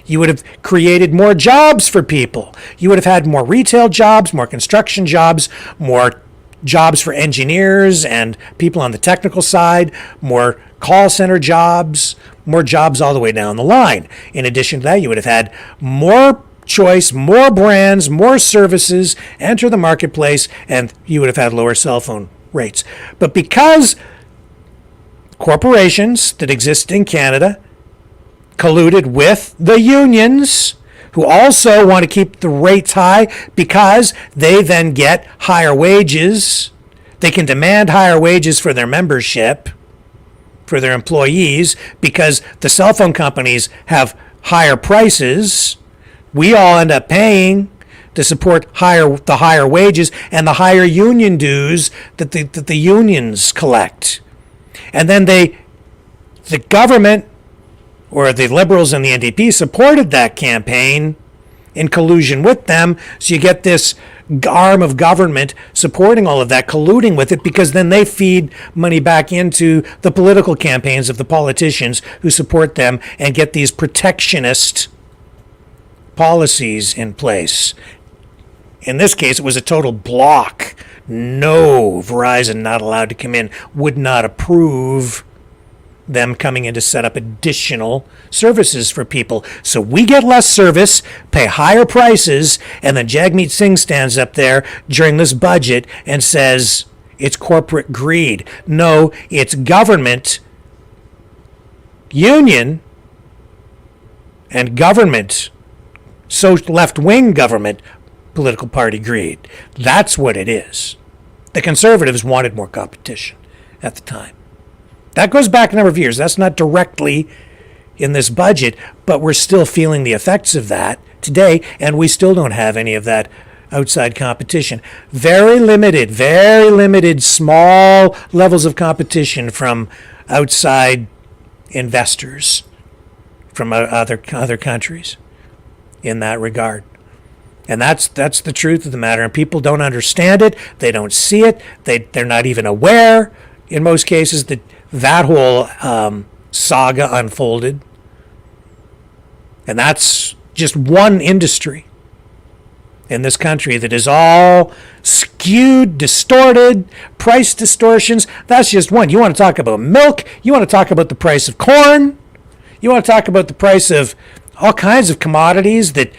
you would have created more jobs for people. You would have had more retail jobs, more construction jobs, more jobs for engineers and people on the technical side, more call center jobs, more jobs all the way down the line. In addition to that, you would have had more choice, more brands, more services enter the marketplace, and you would have had lower cell phone rates. But because corporations that exist in Canada colluded with the unions, who also want to keep the rates high because they then get higher wages, they can demand higher wages for their membership, for their employees, because the cell phone companies have higher prices. We all end up paying to support the higher wages and the higher union dues that the unions collect. And then the government, or the Liberals and the NDP, supported that campaign in collusion with them. So you get this arm of government supporting all of that, colluding with it, because then they feed money back into the political campaigns of the politicians who support them and get these protectionist policies in place. In this case, it was a total block. No, Verizon not allowed to come in, would not approve them coming in to set up additional services for people. So we get less service, pay higher prices, and then Jagmeet Singh stands up there during this budget and says it's corporate greed. No, it's government, union, and government, so left-wing government, political party greed. That's what it is. The Conservatives wanted more competition at the time. That goes back a number of years. That's not directly in this budget, but we're still feeling the effects of that today, and we still don't have any of that outside competition. Very limited, small levels of competition from outside investors from other countries in that regard. And that's the truth of the matter. And people don't understand it. They don't see it. They're not even aware, in most cases, that whole saga unfolded. And that's just one industry in this country that is all skewed, distorted, price distortions. That's just one. You want to talk about milk? You want to talk about the price of corn? You want to talk about the price of all kinds of commodities that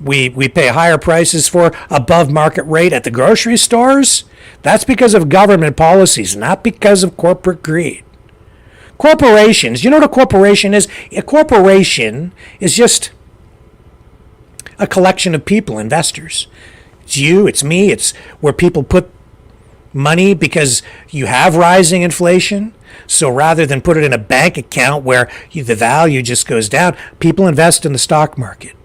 we pay higher prices for above market rate at the grocery stores? That's because of government policies, not because of corporate greed. Corporations, you know what a corporation is? A corporation is just a collection of people, investors. It's you, it's me, it's where people put money because you have rising inflation. So rather than put it in a bank account where the value just goes down, people invest in the stock market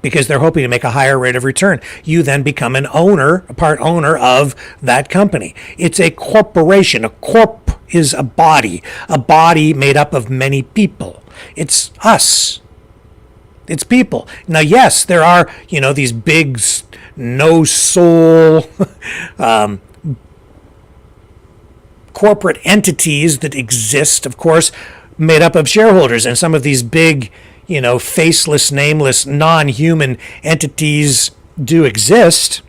because they're hoping to make a higher rate of return. You then become a part owner of that company. It's a corporation. A corp is a body made up of many people. It's us. It's people. Now, yes, there are, these big, no soul corporate entities that exist, of course, made up of shareholders. And some of these big, faceless, nameless, non-human entities do exist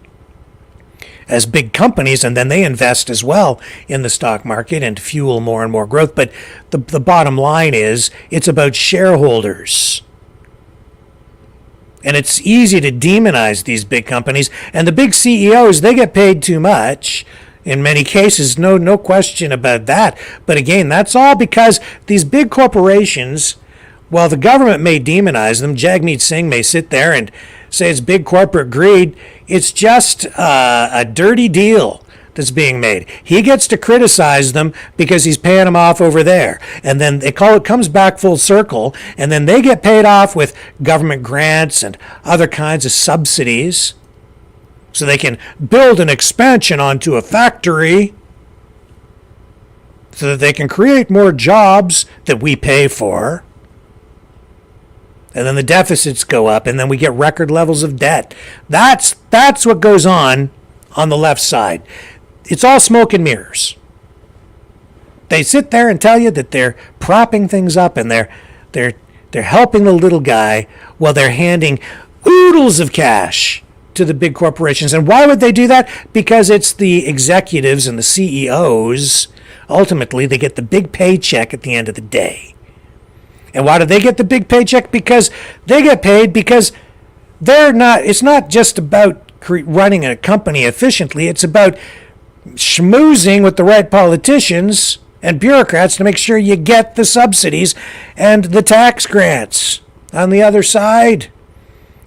as big companies, and then they invest as well in the stock market and fuel more and more growth. But the bottom line is, it's about shareholders. And it's easy to demonize these big companies. And the big CEOs, they get paid too much in many cases, no question about that. But again, that's all because these big corporations, while the government may demonize them, Jagmeet Singh may sit there and say it's big corporate greed, it's just a dirty deal that's being made. He gets to criticize them because he's paying them off over there. And then it comes back full circle, and then they get paid off with government grants and other kinds of subsidies so they can build an expansion onto a factory so that they can create more jobs that we pay for. And then the deficits go up, and then we get record levels of debt. That's what goes on the left side. It's all smoke and mirrors. They sit there and tell you that they're propping things up and they're helping the little guy while they're handing oodles of cash to the big corporations. And why would they do that? Because it's the executives and the CEOs. Ultimately, they get the big paycheck at the end of the day. And why do they get the big paycheck? Because they get paid because it's not just about running a company efficiently. It's about schmoozing with the right politicians and bureaucrats to make sure you get the subsidies and the tax grants on the other side.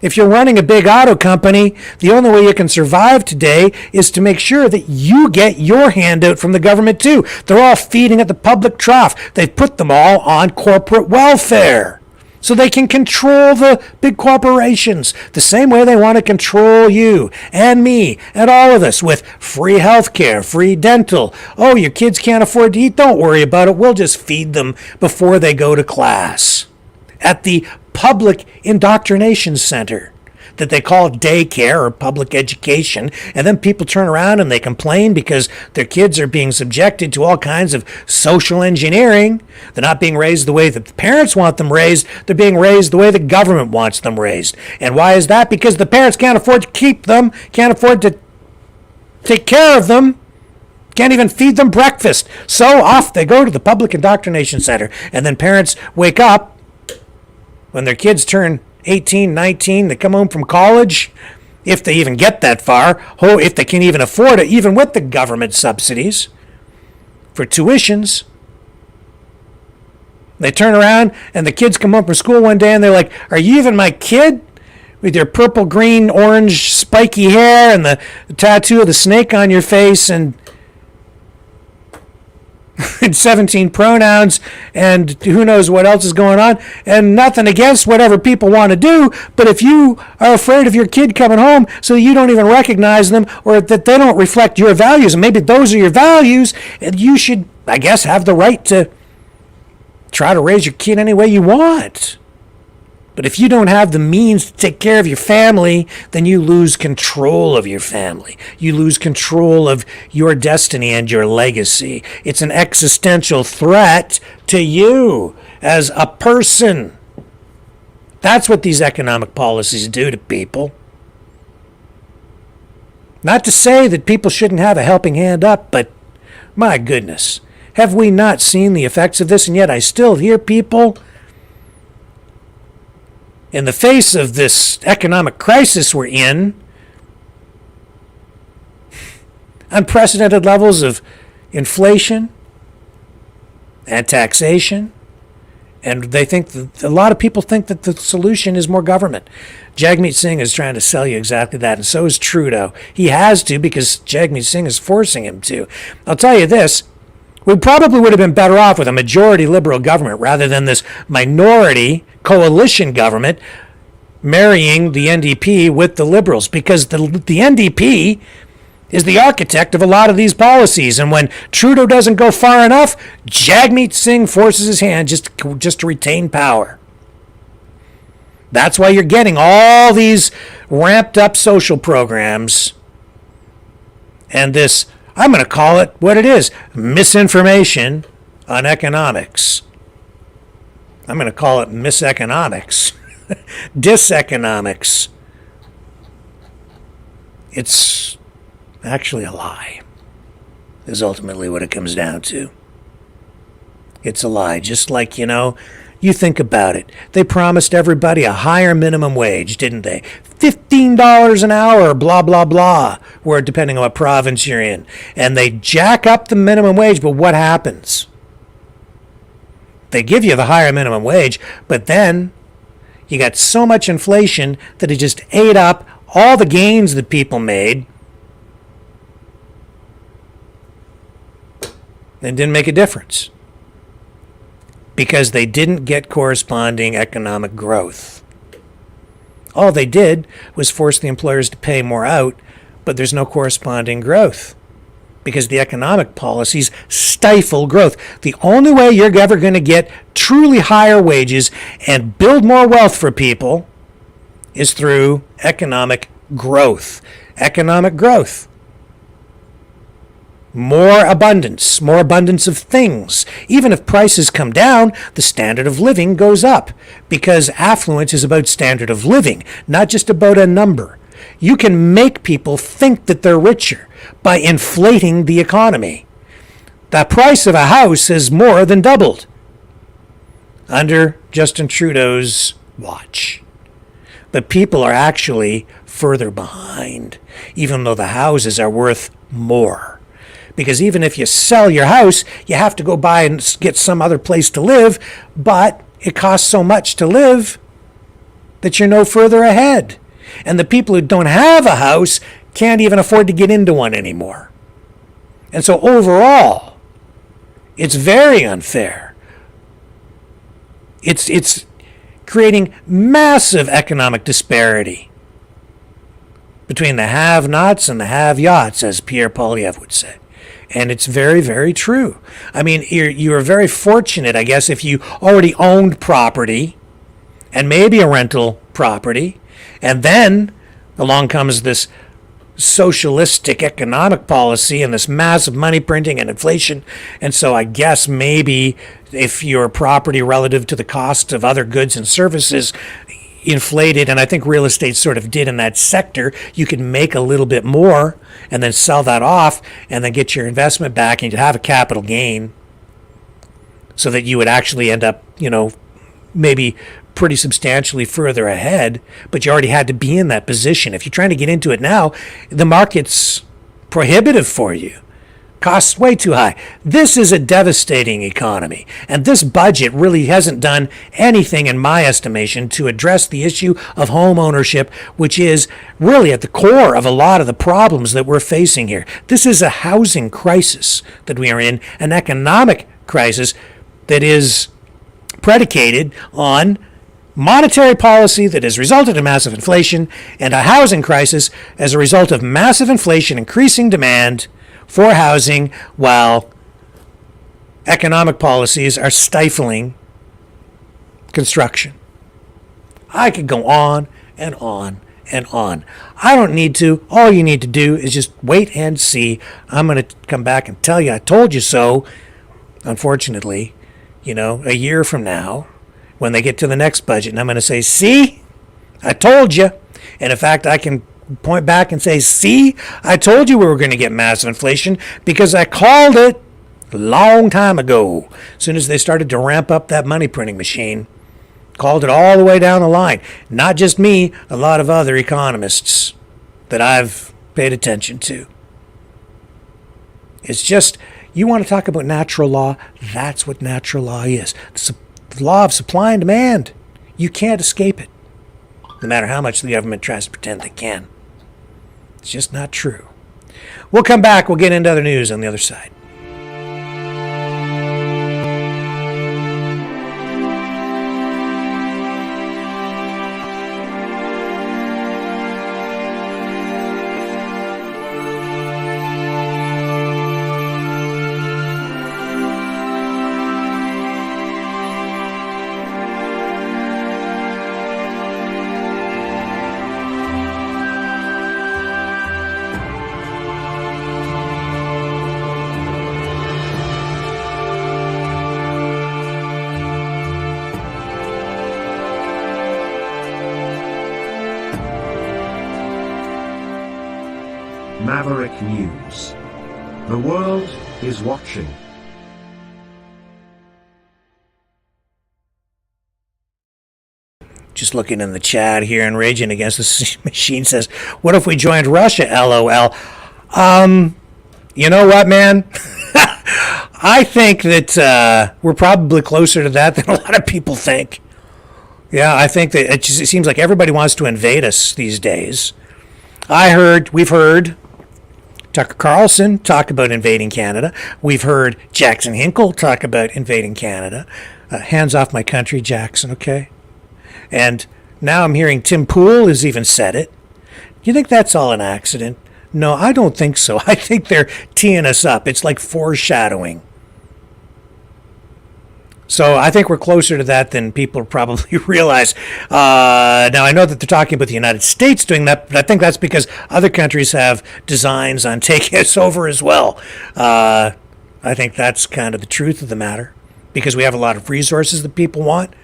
If you're running a big auto company, the only way you can survive today is to make sure that you get your handout from the government too. They're all feeding at the public trough. They've put them all on corporate welfare so they can control the big corporations the same way they want to control you and me and all of us with free health care, free dental. Oh, your kids can't afford to eat? Don't worry about it. We'll just feed them before they go to class at the public indoctrination center that they call daycare or public education. And then people turn around and they complain because their kids are being subjected to all kinds of social engineering. They're not being raised the way that the parents want them raised. They're being raised the way the government wants them raised. And why is that? Because the parents can't afford to keep them, can't afford to take care of them, can't even feed them breakfast. So off they go to the public indoctrination center. And then parents wake up when their kids turn 18, 19, they come home from college, if they even get that far, if they can even afford it, even with the government subsidies for tuitions. They turn around and the kids come home from school one day and they're like, "Are you even my kid? With your purple, green, orange, spiky hair and the tattoo of the snake on your face and 17 pronouns and who knows what else is going on." And nothing against whatever people want to do, but if you are afraid of your kid coming home so you don't even recognize them or that they don't reflect your values, and maybe those are your values, you should, I guess, have the right to try to raise your kid any way you want. But if you don't have the means to take care of your family, then you lose control of your family. You lose control of your destiny and your legacy. It's an existential threat to you as a person. That's what these economic policies do to people. Not to say that people shouldn't have a helping hand up, but my goodness, have we not seen the effects of this? And yet I still hear people, in the face of this economic crisis we're in, unprecedented levels of inflation and taxation, and they think that a lot of people think that the solution is more government. Jagmeet Singh is trying to sell you exactly that, and so is Trudeau. He has to because Jagmeet Singh is forcing him to. I'll tell you this, we probably would have been better off with a majority Liberal government rather than this minority coalition government marrying the NDP with the Liberals, because the NDP is the architect of a lot of these policies. And when Trudeau doesn't go far enough, Jagmeet Singh forces his hand just to retain power. That's why you're getting all these ramped up social programs and this, I'm going to call it what it is, misinformation on economics. I'm going to call it miseconomics, diseconomics. It's actually a lie, is ultimately what it comes down to. It's a lie. Just like, you think about it. They promised everybody a higher minimum wage, didn't they? $15 an hour, blah, blah, blah, where depending on what province you're in. And they jack up the minimum wage, but what happens? They give you the higher minimum wage, but then you got so much inflation that it just ate up all the gains that people made. It didn't make a difference because they didn't get corresponding economic growth. All they did was force the employers to pay more out, but there's no corresponding growth because the economic policies stifle growth. The only way you're ever going to get truly higher wages and build more wealth for people is through economic growth. Economic growth. More abundance of things. Even if prices come down, the standard of living goes up because affluence is about standard of living, not just about a number. You can make people think that they're richer by inflating the economy. The price of a house has more than doubled under Justin Trudeau's watch. But people are actually further behind, even though the houses are worth more. Because even if you sell your house, you have to go buy and get some other place to live, but it costs so much to live that you're no further ahead. And the people who don't have a house can't even afford to get into one anymore. And so overall, it's very unfair. It's creating massive economic disparity between the have-nots and the have-yachts, as Pierre Poilievre would say. And it's very, very true. I mean, you're very fortunate, I guess, if you already owned property and maybe a rental property, and then along comes this socialistic economic policy and this massive money printing and inflation. And so I guess maybe if your property relative to the cost of other goods and services inflated, and I think real estate sort of did in that sector, you could make a little bit more and then sell that off and then get your investment back and you'd have a capital gain so that you would actually end up, maybe pretty substantially further ahead, but you already had to be in that position. If you're trying to get into it now, the market's prohibitive for you. Costs way too high. This is a devastating economy, and this budget really hasn't done anything, in my estimation, to address the issue of home ownership, which is really at the core of a lot of the problems that we're facing here. This is a housing crisis that we are in, an economic crisis that is predicated on monetary policy that has resulted in massive inflation, and a housing crisis as a result of massive inflation, increasing demand for housing, while economic policies are stifling construction. I could go on and on and on. I don't need to. All you need to do is just wait and see. I'm going to come back and tell you I told you so. Unfortunately, a year from now, when they get to the next budget, and I'm going to say, see, I told you. And in fact, I can point back and say, see, I told you we were going to get massive inflation because I called it a long time ago. As soon as they started to ramp up that money printing machine, called it all the way down the line. Not just me, a lot of other economists that I've paid attention to. It's just, you want to talk about natural law, that's what natural law is. The law of supply and demand. You can't escape it, no matter how much the government tries to pretend they can. It's just not true. We'll come back. We'll get into other news on the other side. Maverick News. The world is watching. Just looking in the chat here and Raging Against the Machine says, what if we joined Russia, LOL? You know what, man? I think that we're probably closer to that than a lot of people think. Yeah, I think that it seems like everybody wants to invade us these days. We've heard Tucker Carlson talk about invading Canada. We've heard Jackson Hinkle talk about invading Canada. Hands off my country, Jackson, okay? And now I'm hearing Tim Pool has even said it. Do you think that's all an accident? No, I don't think so. I think they're teeing us up. It's like foreshadowing. So I think we're closer to that than people probably realize. Now, I know that they're talking about the United States doing that, but I think that's because other countries have designs on taking us over as well. I think that's kind of the truth of the matter, because we have a lot of resources that people want.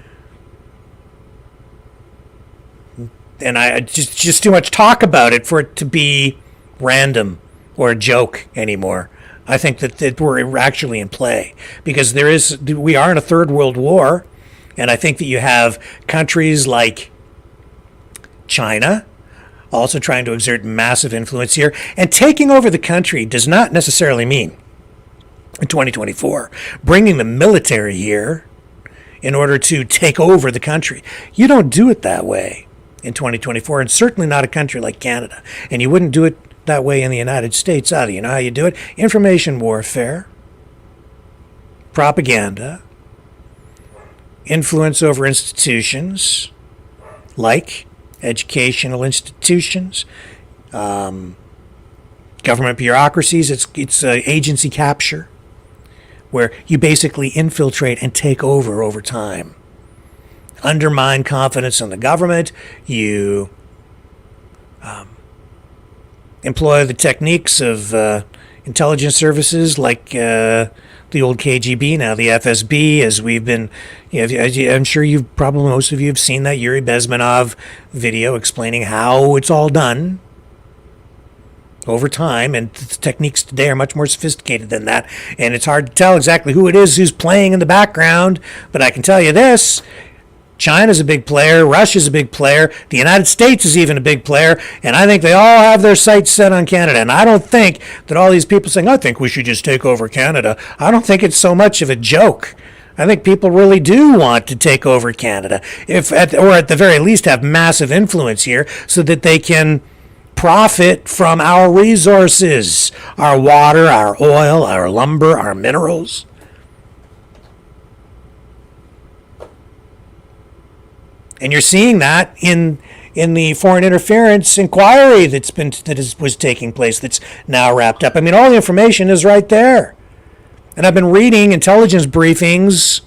And I just too much talk about it for it to be random or a joke anymore. I think that we're actually in play, because we are in a third world war, and I think that you have countries like China also trying to exert massive influence here, and taking over the country does not necessarily mean in 2024 bringing the military here in order to take over the country. You don't do it that way in 2024, and certainly not a country like Canada, and you wouldn't do it that way in the United States either. You know how you do it? Information warfare, propaganda, influence over institutions like educational institutions, government bureaucracies. It's agency capture, where you basically infiltrate and take over time. Undermine confidence in the government. You employ the techniques of intelligence services like the old KGB, now the FSB, as we've been, I'm sure most of you have seen that Yuri Bezmenov video explaining how it's all done over time, and the techniques today are much more sophisticated than that, and it's hard to tell exactly who it is who's playing in the background, but I can tell you this: China's a big player, Russia's a big player, the United States is even a big player, and I think they all have their sights set on Canada. And I don't think that all these people saying, I think we should just take over Canada, I don't think it's so much of a joke. I think people really do want to take over Canada, or at the very least have massive influence here so that they can profit from our resources, our water, our oil, our lumber, our minerals. And you're seeing that in the foreign interference inquiry that was taking place, that's now wrapped up. I mean, all the information is right there. And I've been reading intelligence briefings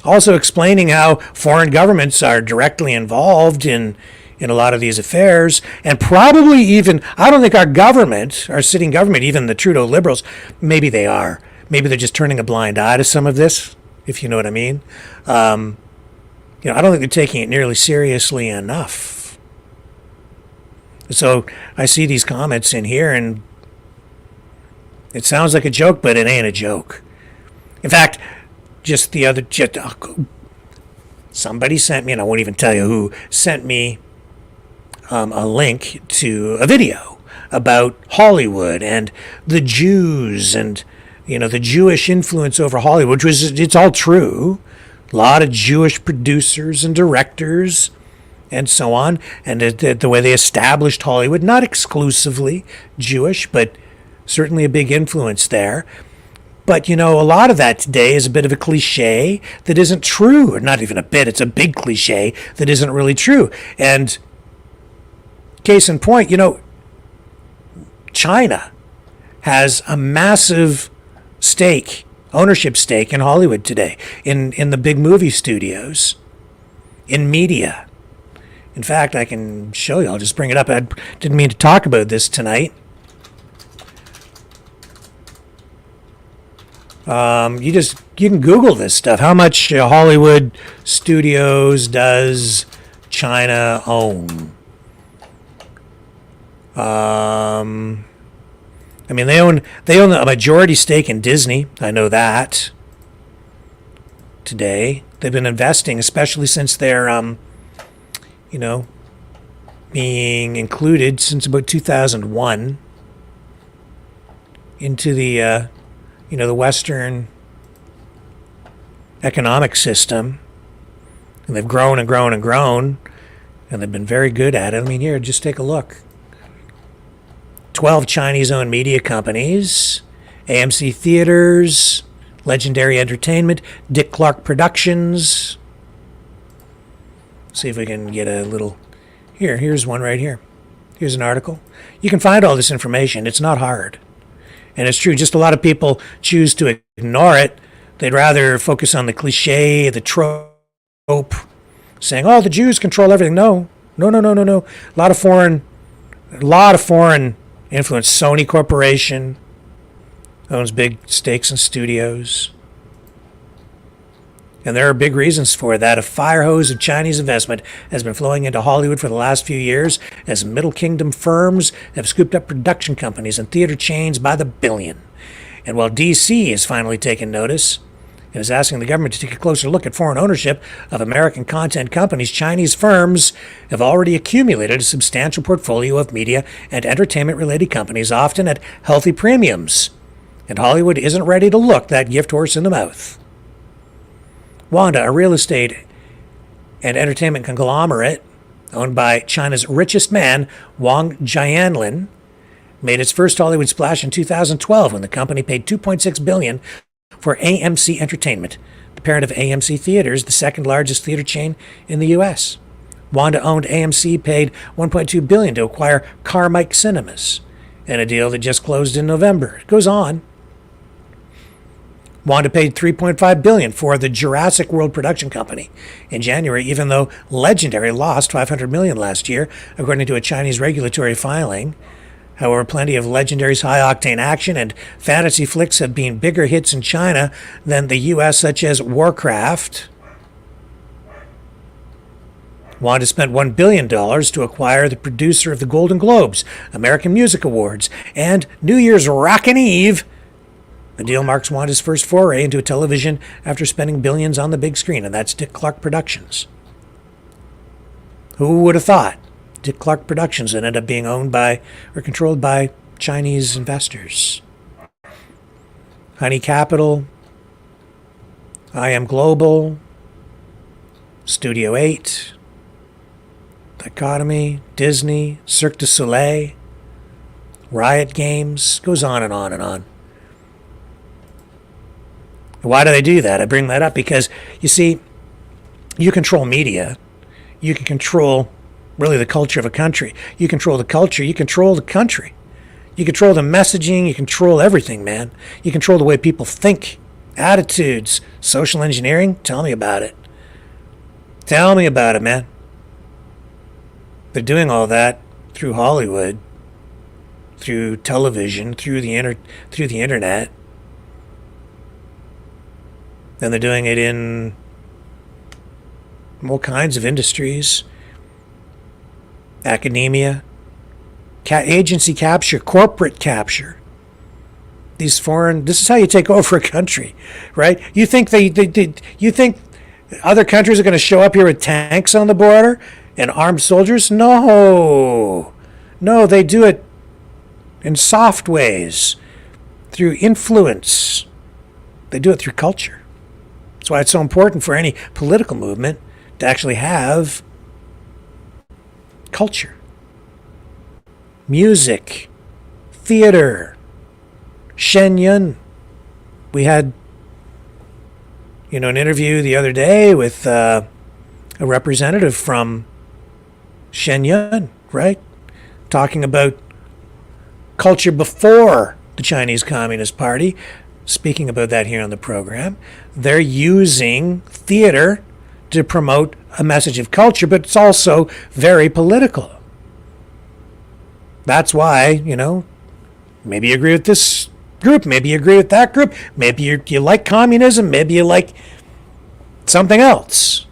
also explaining how foreign governments are directly involved in a lot of these affairs. And probably even, I don't think our sitting government, even the Trudeau Liberals, maybe they are. Maybe they're just turning a blind eye to some of this, if you know what I mean. I don't think they're taking it nearly seriously enough. So I see these comments in here, and it sounds like a joke, but it ain't a joke. In fact, somebody sent me, and I won't even tell you who, sent me a link to a video about Hollywood and the Jews and, the Jewish influence over Hollywood, it's all true. A lot of Jewish producers and directors and so on, and the way they established Hollywood, not exclusively Jewish, but certainly a big influence there. But, a lot of that today is a bit of a cliche that isn't true. Or not even a bit, it's a big cliche that isn't really true. And case in point, China has a massive ownership stake in Hollywood today, in the big movie studios, in media. In fact, I can show you. I'll just bring it up. I didn't mean to talk about this tonight. You can Google this stuff. How much Hollywood studios does China own? I mean, they own a majority stake in Disney. I know that. Today, they've been investing, especially since they're, being included since about 2001 into the, the Western economic system, and they've grown and grown and grown, and they've been very good at it. I mean, here, just take a look. 12 Chinese-owned media companies, AMC Theaters, Legendary Entertainment, Dick Clark Productions. See if we can get a little... Here's one right here. Here's an article. You can find all this information. It's not hard. And it's true, just a lot of people choose to ignore it. They'd rather focus on the cliche, the trope, saying, oh, the Jews control everything. No. A lot of foreign influence. Sony Corporation owns big stakes in studios. And there are big reasons for that. A fire hose of Chinese investment has been flowing into Hollywood for the last few years as Middle Kingdom firms have scooped up production companies and theater chains by the billion. And while D.C. has finally taken notice and is asking the government to take a closer look at foreign ownership of American content companies, Chinese firms have already accumulated a substantial portfolio of media and entertainment-related companies, often at healthy premiums. And Hollywood isn't ready to look that gift horse in the mouth. Wanda, a real estate and entertainment conglomerate owned by China's richest man, Wang Jianlin, made its first Hollywood splash in 2012 when the company paid $2.6 billion for AMC Entertainment, the parent of AMC Theaters, the second largest theater chain in the U.S. Wanda-owned AMC paid $1.2 billion to acquire Carmike Cinemas, in a deal that just closed in November. It goes on. Wanda paid $3.5 billion for the Jurassic World production company in January, even though Legendary lost $500 million last year, according to a Chinese regulatory filing. However, plenty of Legendary's high-octane action and fantasy flicks have been bigger hits in China than the U.S., such as Warcraft. Wanda spent $1 billion to acquire the producer of the Golden Globes, American Music Awards, and New Year's Rockin' Eve. The deal marks Wanda's first foray into television after spending billions on the big screen, and that's Dick Clark Productions. Who would have thought Dick Clark Productions ended up being owned by or controlled by Chinese investors? Honey Capital, I Am Global, Studio 8, Dichotomy, Disney, Cirque du Soleil, Riot Games, goes on and on and on. Why do they do that? I bring that up because, you see, you control media. You can control, really, the culture of a country. You control the culture. You control the country. You control the messaging. You control everything, man. You control the way people think, attitudes, social engineering. Tell me about it. Tell me about it, man. They're doing all that through Hollywood, through television, through the internet. And they're doing it in all kinds of industries. Academia, agency capture, corporate capture. This is how you take over a country, right? You think you think other countries are going to show up here with tanks on the border and armed soldiers? No, they do it in soft ways, through influence. They do it through culture. That's why it's so important for any political movement to actually have culture. Music, theater, Shenyun. We had, an interview the other day with a representative from Shenyun, right? Talking about culture before the Chinese Communist Party. Speaking about that here on the program, they're using theater to promote a message of culture, but it's also very political. That's why, maybe you agree with this group, maybe you agree with that group, maybe you like communism, maybe you like something else.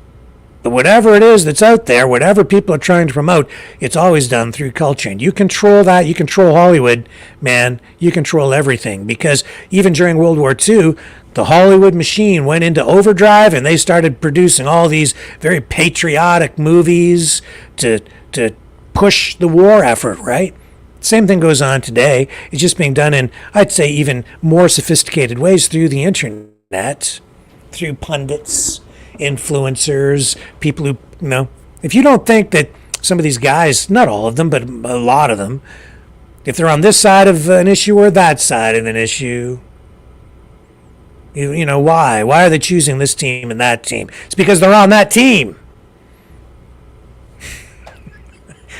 But whatever it is that's out there, whatever people are trying to promote, it's always done through culture. And you control that. You control Hollywood, man. You control everything. Because even during World War II, the Hollywood machine went into overdrive and they started producing all these very patriotic movies to push the war effort, right? Same thing goes on today. It's just being done in, I'd say, even more sophisticated ways through the internet, through pundits, influencers, people who, if you don't think that some of these guys, not all of them, but a lot of them, if they're on this side of an issue or that side of an issue, you know, why? Why are they choosing this team and that team? It's because they're on that team.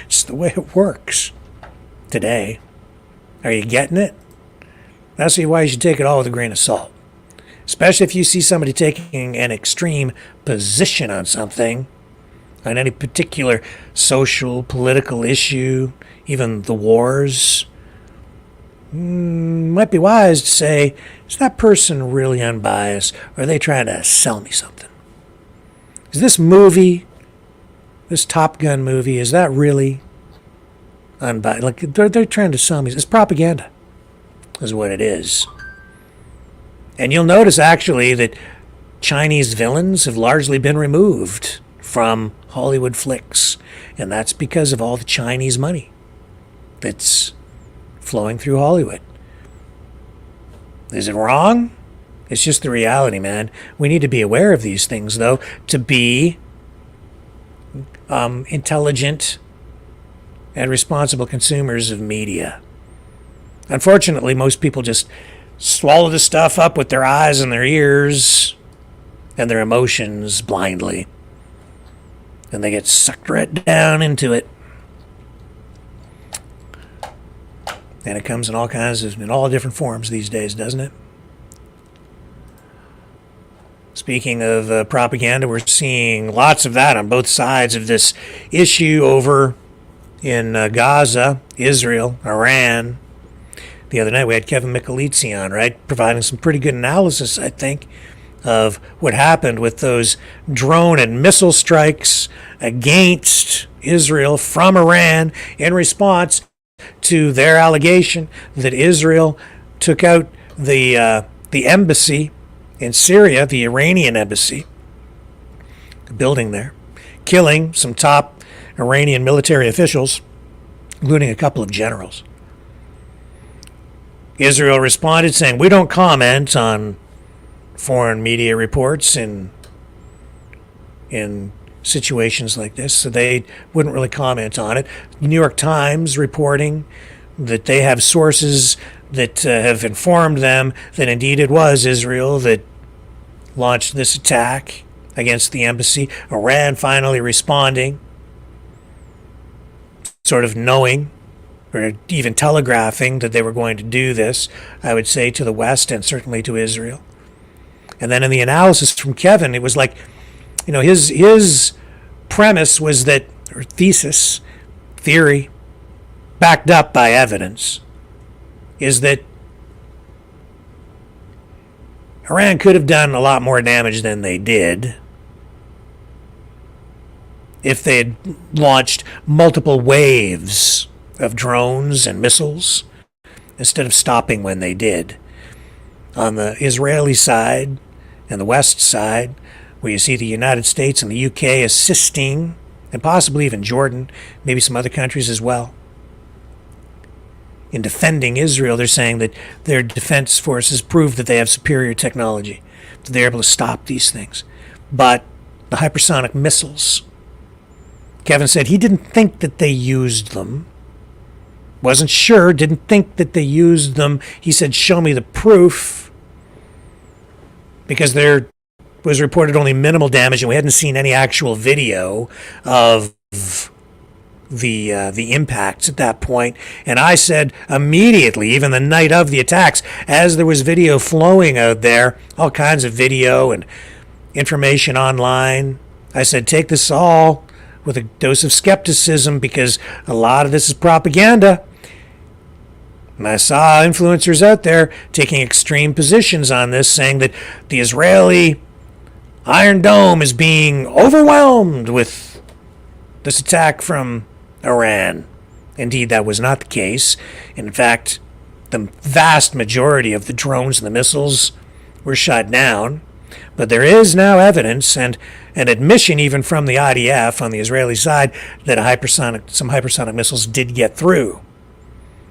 It's the way it works today. Are you getting it? That's why you should take it all with a grain of salt. Especially if you see somebody taking an extreme position on something, on any particular social, political issue, even the wars. Might be wise to say, is that person really unbiased, or are they trying to sell me something? Is this movie, this Top Gun movie, is that really unbiased? Like, they're trying to sell me. It's propaganda, is what it is. And you'll notice, actually, that Chinese villains have largely been removed from Hollywood flicks. And that's because of all the Chinese money that's flowing through Hollywood. Is it wrong? It's just the reality, man. We need to be aware of these things, though, to be intelligent and responsible consumers of media. Unfortunately, most people just swallow the stuff up with their eyes and their ears and their emotions blindly. And they get sucked right down into it. And it comes in all different forms these days, doesn't it? Speaking of propaganda, we're seeing lots of that on both sides of this issue over in Gaza, Israel, Iran. The other night we had Kevin Michelizzi on, right? Providing some pretty good analysis, I think, of what happened with those drone and missile strikes against Israel from Iran in response to their allegation that Israel took out the embassy in Syria, the Iranian embassy, the building there, killing some top Iranian military officials, including a couple of generals. Israel responded saying, we don't comment on foreign media reports in situations like this, so they wouldn't really comment on it. The New York Times reporting that they have sources that have informed them that indeed it was Israel that launched this attack against the embassy. Iran finally responding, sort of knowing or even telegraphing that they were going to do this, I would say, to the West and certainly to Israel. And then in the analysis from Kevin, it was like, you know, his premise was that, or theory, backed up by evidence, is that Iran could have done a lot more damage than they did if they had launched multiple waves of drones and missiles instead of stopping when they did. On the Israeli side and the West side, where you see the United States and the UK assisting, and possibly even Jordan, maybe some other countries as well, in defending Israel, they're saying that their defense forces prove that they have superior technology, that they're able to stop these things. But the hypersonic missiles, Kevin said he didn't think that they used them. Wasn't sure, didn't think that they used them. He said, show me the proof. Because there was reported only minimal damage, and we hadn't seen any actual video of the impacts at that point. And I said immediately, even the night of the attacks, as there was video flowing out there, all kinds of video and information online, I said, take this all with a dose of skepticism, because a lot of this is propaganda. And I saw influencers out there taking extreme positions on this, saying that the Israeli Iron Dome is being overwhelmed with this attack from Iran. Indeed, that was not the case. In fact, the vast majority of the drones and the missiles were shot down. But there is now evidence and an admission even from the IDF on the Israeli side that some hypersonic missiles did get through,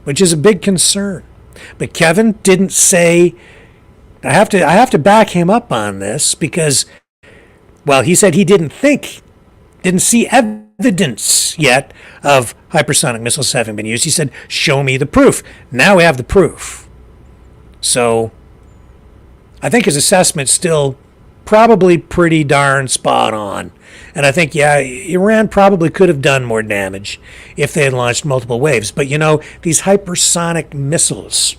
which is a big concern. But Kevin didn't say. I have to back him up on this because, well, he said he didn't see evidence yet of hypersonic missiles having been used. He said, "Show me the proof." Now we have the proof. So I think his assessment's still probably pretty darn spot on. And I think, yeah, Iran probably could have done more damage if they had launched multiple waves. But, these hypersonic missiles,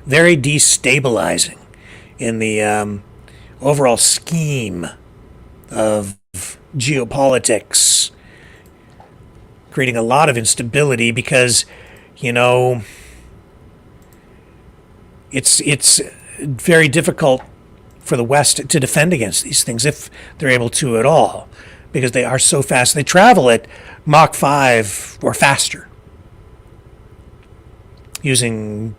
very destabilizing in the overall scheme of geopolitics, creating a lot of instability because, it's very difficult for the West to defend against these things if they're able to at all, because they are so fast. They travel at Mach 5 or faster using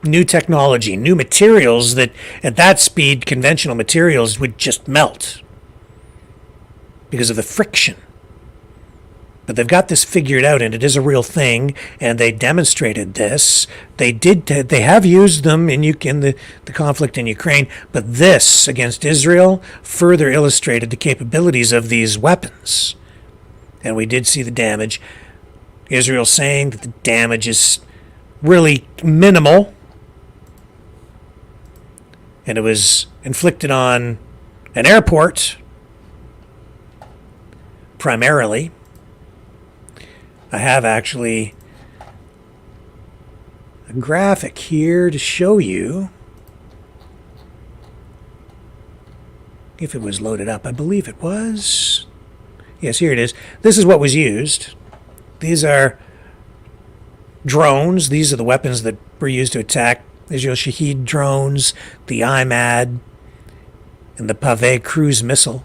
new technology, new materials that at that speed conventional materials would just melt because of the friction. But they've got this figured out, and it is a real thing, and they demonstrated this. They have used them in the conflict in Ukraine, but this against Israel further illustrated the capabilities of these weapons. And we did see the damage. Israel saying that the damage is really minimal, and it was inflicted on an airport primarily. I have actually a graphic here to show you if it was loaded up. I believe it was. Yes, here it is. This is what was used. These are drones. These are the weapons that were used to attack Israel Shahed drones, the IMAD, and the Pave cruise missile.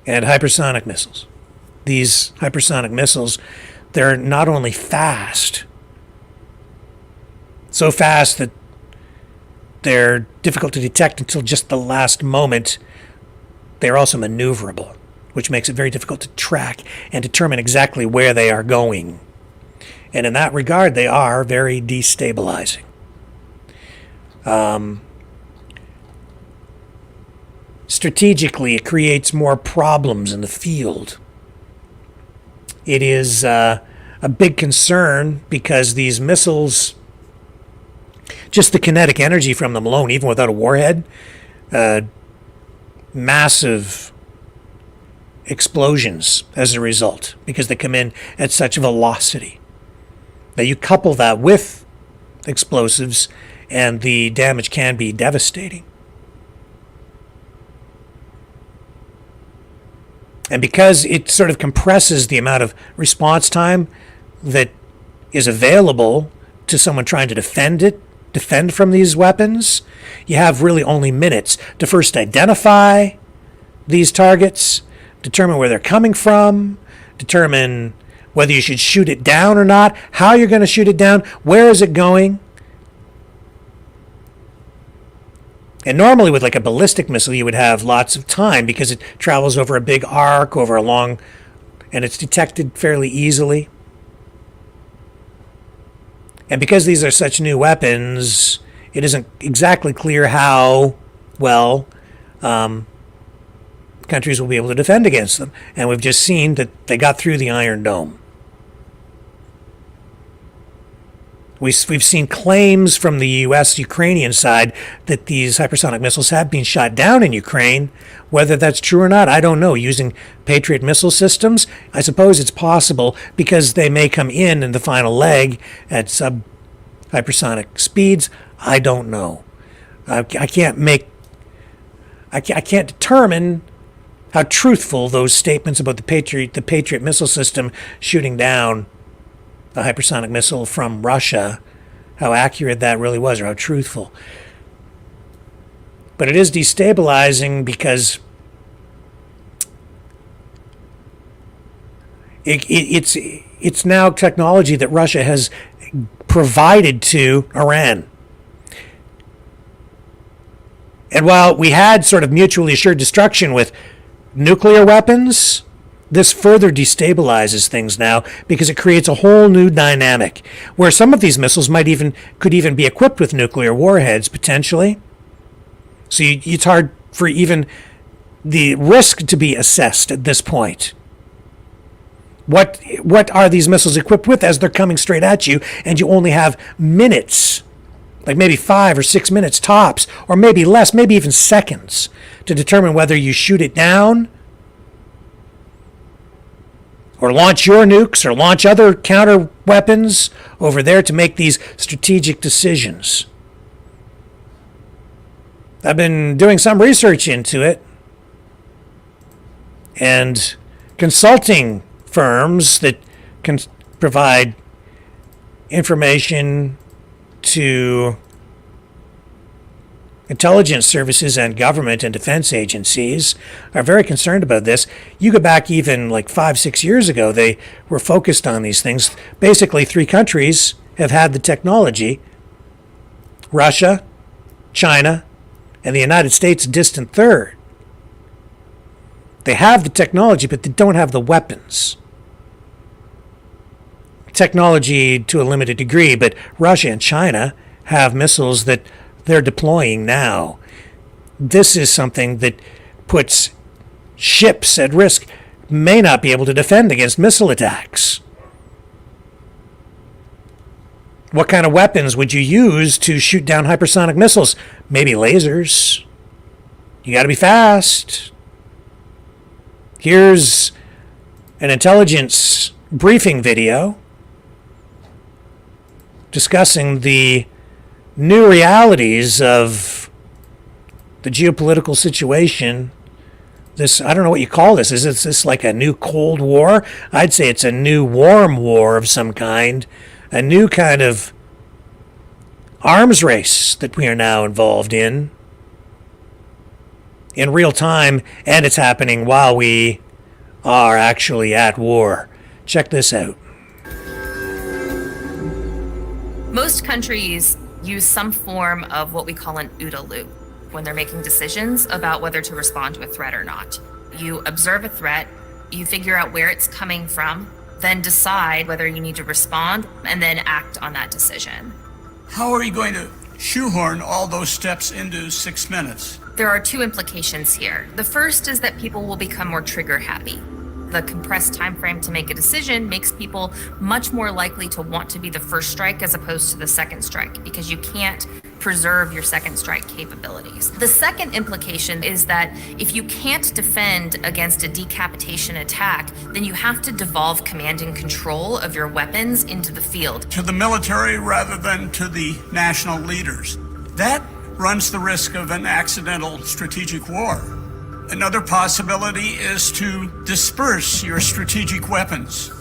And hypersonic missiles. These hypersonic missiles, they're not only fast, so fast that they're difficult to detect until just the last moment, they're also maneuverable, which makes it very difficult to track and determine exactly where they are going. And in that regard, they are very destabilizing. Strategically, it creates more problems in the field. It is a big concern because these missiles, just the kinetic energy from them alone, even without a warhead, massive explosions as a result because they come in at such velocity. Now you couple that with explosives and the damage can be devastating. And because it sort of compresses the amount of response time that is available to someone trying to defend from these weapons, you have really only minutes to first identify these targets, determine where they're coming from, determine whether you should shoot it down or not, how you're going to shoot it down, where is it going. And normally with like a ballistic missile, you would have lots of time because it travels over a big arc, over a long, and it's detected fairly easily. And because these are such new weapons, it isn't exactly clear how well countries will be able to defend against them. And we've just seen that they got through the Iron Dome. We've seen claims from the U.S.-Ukrainian side that these hypersonic missiles have been shot down in Ukraine. Whether that's true or not, I don't know. Using Patriot missile systems, I suppose it's possible because they may come in the final leg at sub-hypersonic speeds. I don't know. I can't determine how truthful those statements about the Patriot missile system shooting down a hypersonic missile from Russia how accurate that really was or how truthful. But it is destabilizing because it's now technology that Russia has provided to Iran. And while we had sort of mutually assured destruction with nuclear weapons, this further destabilizes things now because it creates a whole new dynamic where some of these missiles could even be equipped with nuclear warheads potentially. So it's hard for even the risk to be assessed at this point. What are these missiles equipped with as they're coming straight at you, and you only have minutes, like maybe 5 or 6 minutes tops, or maybe less, maybe even seconds, to determine whether you shoot it down or launch your nukes or launch other counter weapons over there to make these strategic decisions. I've been doing some research into it, and consulting firms that can provide information to intelligence services and government and defense agencies are very concerned about this. You go back even like 5-6 years ago, they were focused on these things. Basically, 3 countries have had the technology: Russia, China, and the United States, a distant third. They have the technology, but they don't have the weapons. Technology to a limited degree, but Russia and China have missiles that they're deploying now. This is something that puts ships at risk, may not be able to defend against missile attacks. What kind of weapons would you use to shoot down hypersonic missiles? Maybe lasers. You got to be fast. Here's an intelligence briefing video discussing the new realities of the geopolitical situation. This, I don't know what you call this. Is this like a new Cold War? I'd say it's a new warm war of some kind. A new kind of arms race that we are now involved in real time, and it's happening while we are actually at war. Check this out. Most countries use some form of what we call an OODA loop when they're making decisions about whether to respond to a threat or not. You observe a threat, you figure out where it's coming from, then decide whether you need to respond, and then act on that decision. How are you going to shoehorn all those steps into 6 minutes? There are 2 implications here. The first is that people will become more trigger happy. The compressed time frame to make a decision makes people much more likely to want to be the first strike as opposed to the second strike, because you can't preserve your second strike capabilities. The second implication is that if you can't defend against a decapitation attack, then you have to devolve command and control of your weapons into the field. To the military rather than to the national leaders. That runs the risk of an accidental strategic war. Another possibility is to disperse your strategic weapons.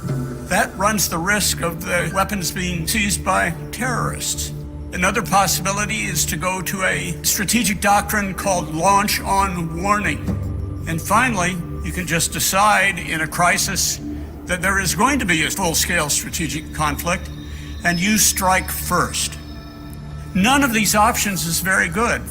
That runs the risk of the weapons being seized by terrorists. Another possibility is to go to a strategic doctrine called launch on warning. And finally, you can just decide in a crisis that there is going to be a full-scale strategic conflict, and you strike first. None of these options is very good.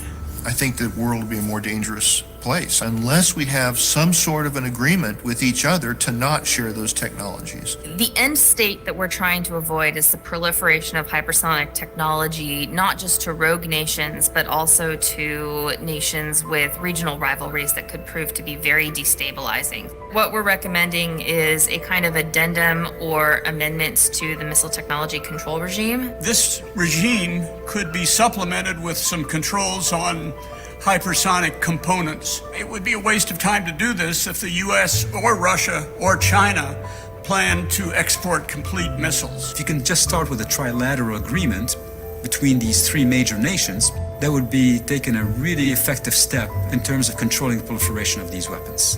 I think the world will be a more dangerous place unless we have some sort of an agreement with each other to not share those technologies. The end state that we're trying to avoid is the proliferation of hypersonic technology, not just to rogue nations, but also to nations with regional rivalries that could prove to be very destabilizing. What we're recommending is a kind of addendum or amendments to the missile technology control regime. This regime could be supplemented with some controls on hypersonic components. It would be a waste of time to do this if the US or Russia or China plan to export complete missiles. If you can just start with a trilateral agreement between these 3 major nations, that would be taking a really effective step in terms of controlling the proliferation of these weapons.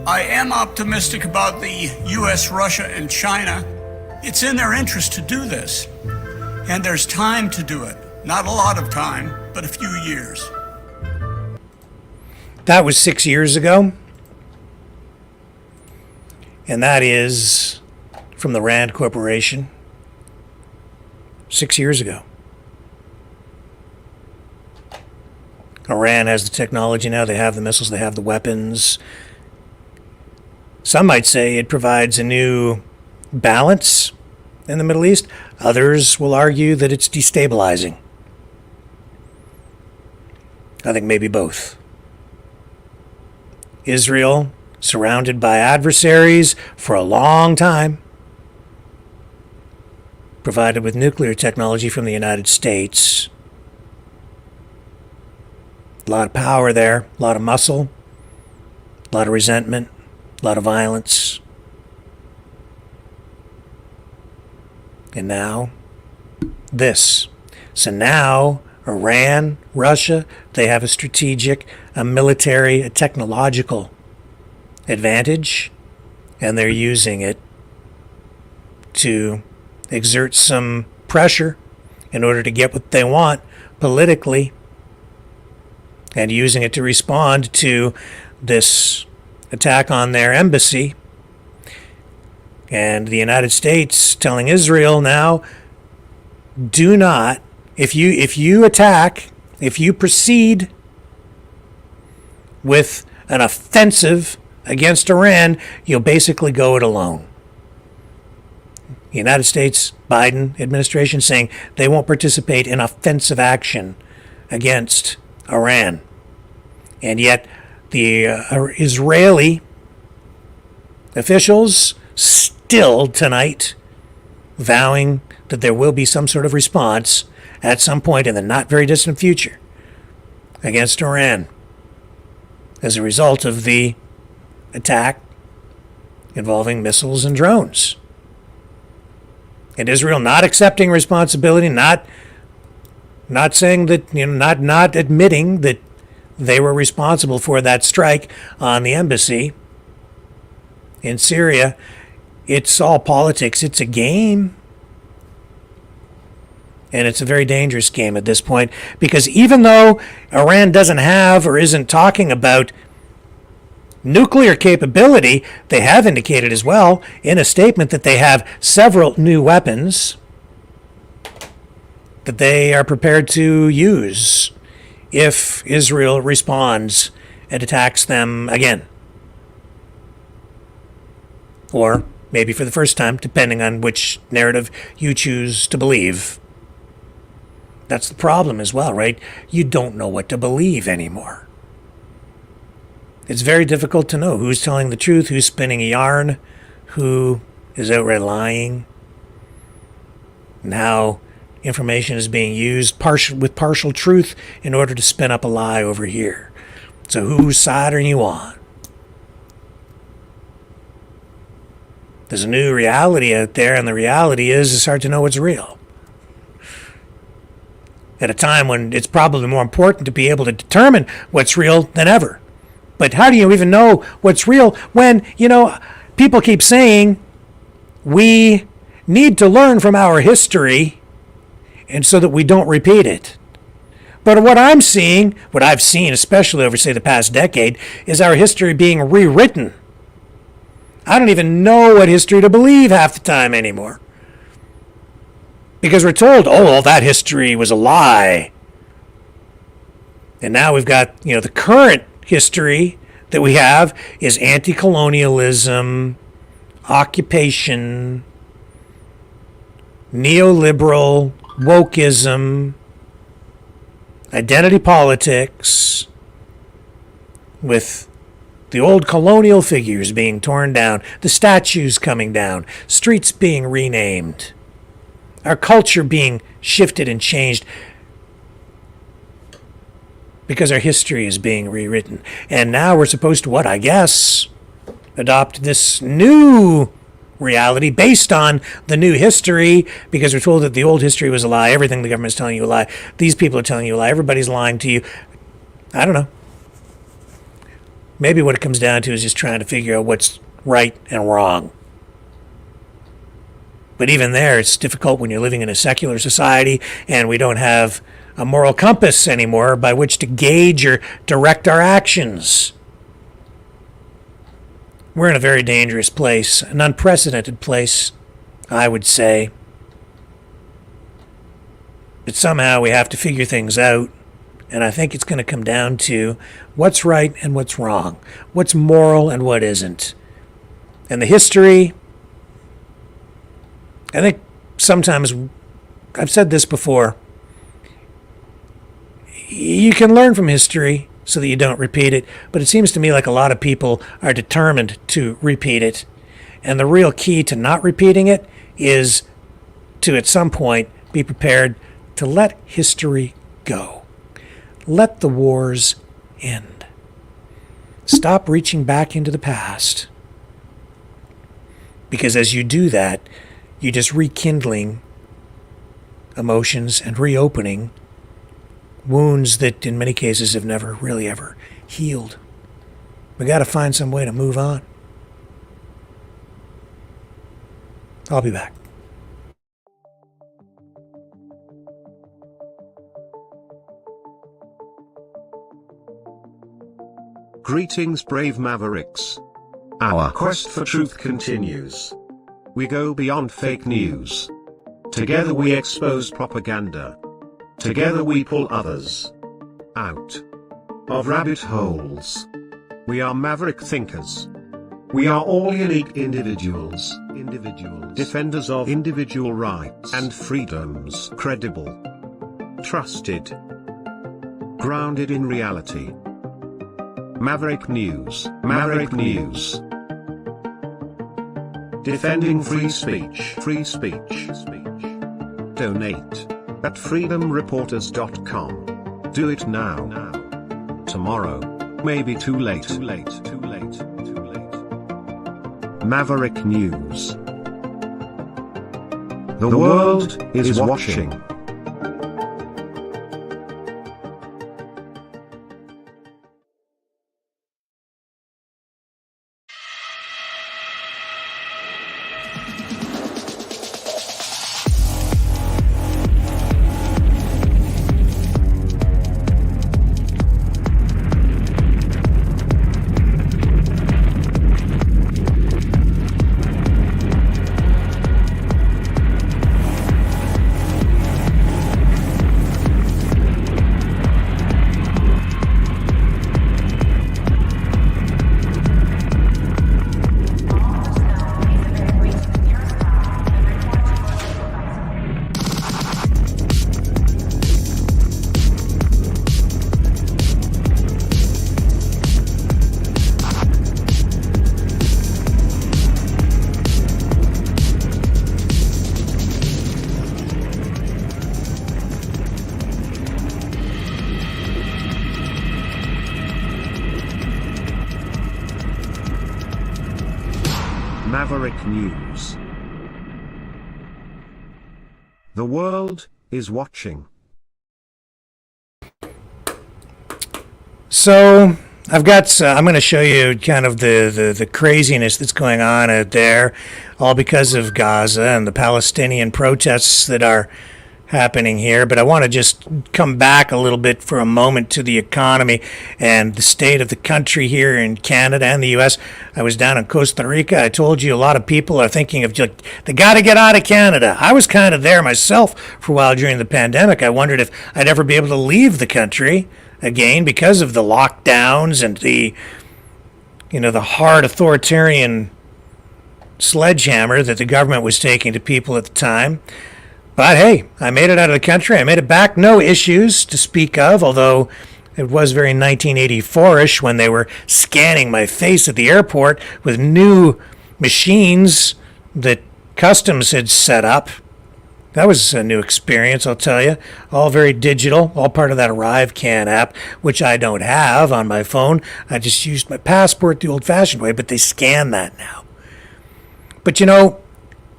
I am optimistic about the US, Russia, and China. It's in their interest to do this. And there's time to do it. Not a lot of time, but a few years. That was 6 years ago. And that is from the Rand Corporation. 6 years ago. Iran has the technology now. They have the missiles. They have the weapons. Some might say it provides a new balance in the Middle East. Others will argue that it's destabilizing. I think maybe both. Israel, surrounded by adversaries for a long time, provided with nuclear technology from the United States. A lot of power there, a lot of muscle, a lot of resentment, a lot of violence. And now, this. So now, Iran, Russia, they have a strategic, a military, a technological advantage, and they're using it to exert some pressure in order to get what they want politically, and using it to respond to this attack on their embassy. And the United States telling Israel now, do not, if you attack, if you proceed with an offensive against Iran, you'll basically go it alone. The United States, Biden administration saying they won't participate in offensive action against Iran. And yet the Israeli officials still tonight vowing that there will be some sort of response at some point in the not very distant future against Iran as a result of the attack involving missiles and drones. And Israel not accepting responsibility, not saying that, not admitting that they were responsible for that strike on the embassy in Syria. It's all politics. It's a game. And it's a very dangerous game at this point, because even though Iran doesn't have or isn't talking about nuclear capability, they have indicated as well in a statement that they have several new weapons that they are prepared to use if Israel responds and attacks them again. Or maybe for the first time, depending on which narrative you choose to believe. That's the problem as well, right? You don't know what to believe anymore. It's very difficult to know who's telling the truth, who's spinning a yarn, who is outright lying, and how information is being used with partial truth in order to spin up a lie over here. So whose side are you on? There's a new reality out there, and the reality is it's hard to know what's real. At a time when it's probably more important to be able to determine what's real than ever. But how do you even know what's real when, people keep saying we need to learn from our history and so that we don't repeat it. But what I've seen, especially over, say, the past decade, is our history being rewritten. I don't even know what history to believe half the time anymore. Because we're told, that history was a lie. And now we've got, the current history that we have is anti-colonialism, occupation, neoliberal, wokeism, identity politics, with the old colonial figures being torn down, the statues coming down, streets being renamed, our culture being shifted and changed because our history is being rewritten. And now we're supposed to, adopt this new reality based on the new history, because we're told that the old history was a lie. Everything the government's telling you a lie. These people are telling you a lie. Everybody's lying to you. I don't know. Maybe what it comes down to is just trying to figure out what's right and wrong. But even there, it's difficult when you're living in a secular society and we don't have a moral compass anymore by which to gauge or direct our actions. We're in a very dangerous place, an unprecedented place, I would say. But somehow we have to figure things out, and I think it's going to come down to what's right and what's wrong, what's moral and what isn't. And the history, I think sometimes, I've said this before, you can learn from history so that you don't repeat it, but it seems to me like a lot of people are determined to repeat it. And the real key to not repeating it is to, at some point, be prepared to let history go. Let the wars end. Stop reaching back into the past. Because as you do that, you're just rekindling emotions and reopening wounds that in many cases have never really ever healed. We got to find some way to move on. I'll be back. Greetings, brave Mavericks. Our quest for truth continues. We go beyond fake news. Together we expose propaganda. Together we pull others out of rabbit holes. We are maverick thinkers. We are all unique individuals, defenders of individual rights and freedoms, credible, trusted, grounded in reality. Maverick News, Maverick News. Defending free speech, free speech. Donate at freedomreporters.com. Do it now. Tomorrow may be too late. Maverick News. The world is watching. Maverick News. The world is watching. So I'm going to show you kind of the craziness that's going on out there, all because of Gaza and the Palestinian protests that are happening here. But I want to just come back a little bit for a moment to the economy and the state of the country here in Canada and the U.S. I was down in Costa Rica. I told you a lot of people are thinking of just, they got to get out of Canada. I was kind of there myself for a while during the pandemic. I wondered if I'd ever be able to leave the country again because of the lockdowns and the hard authoritarian sledgehammer that the government was taking to people at the time. But hey, I made it out of the country. I made it back. No issues to speak of, although it was very 1984-ish when they were scanning my face at the airport with new machines that Customs had set up. That was a new experience, I'll tell you. All very digital, all part of that ArriveCan app, which I don't have on my phone. I just used my passport the old-fashioned way, but they scan that now. But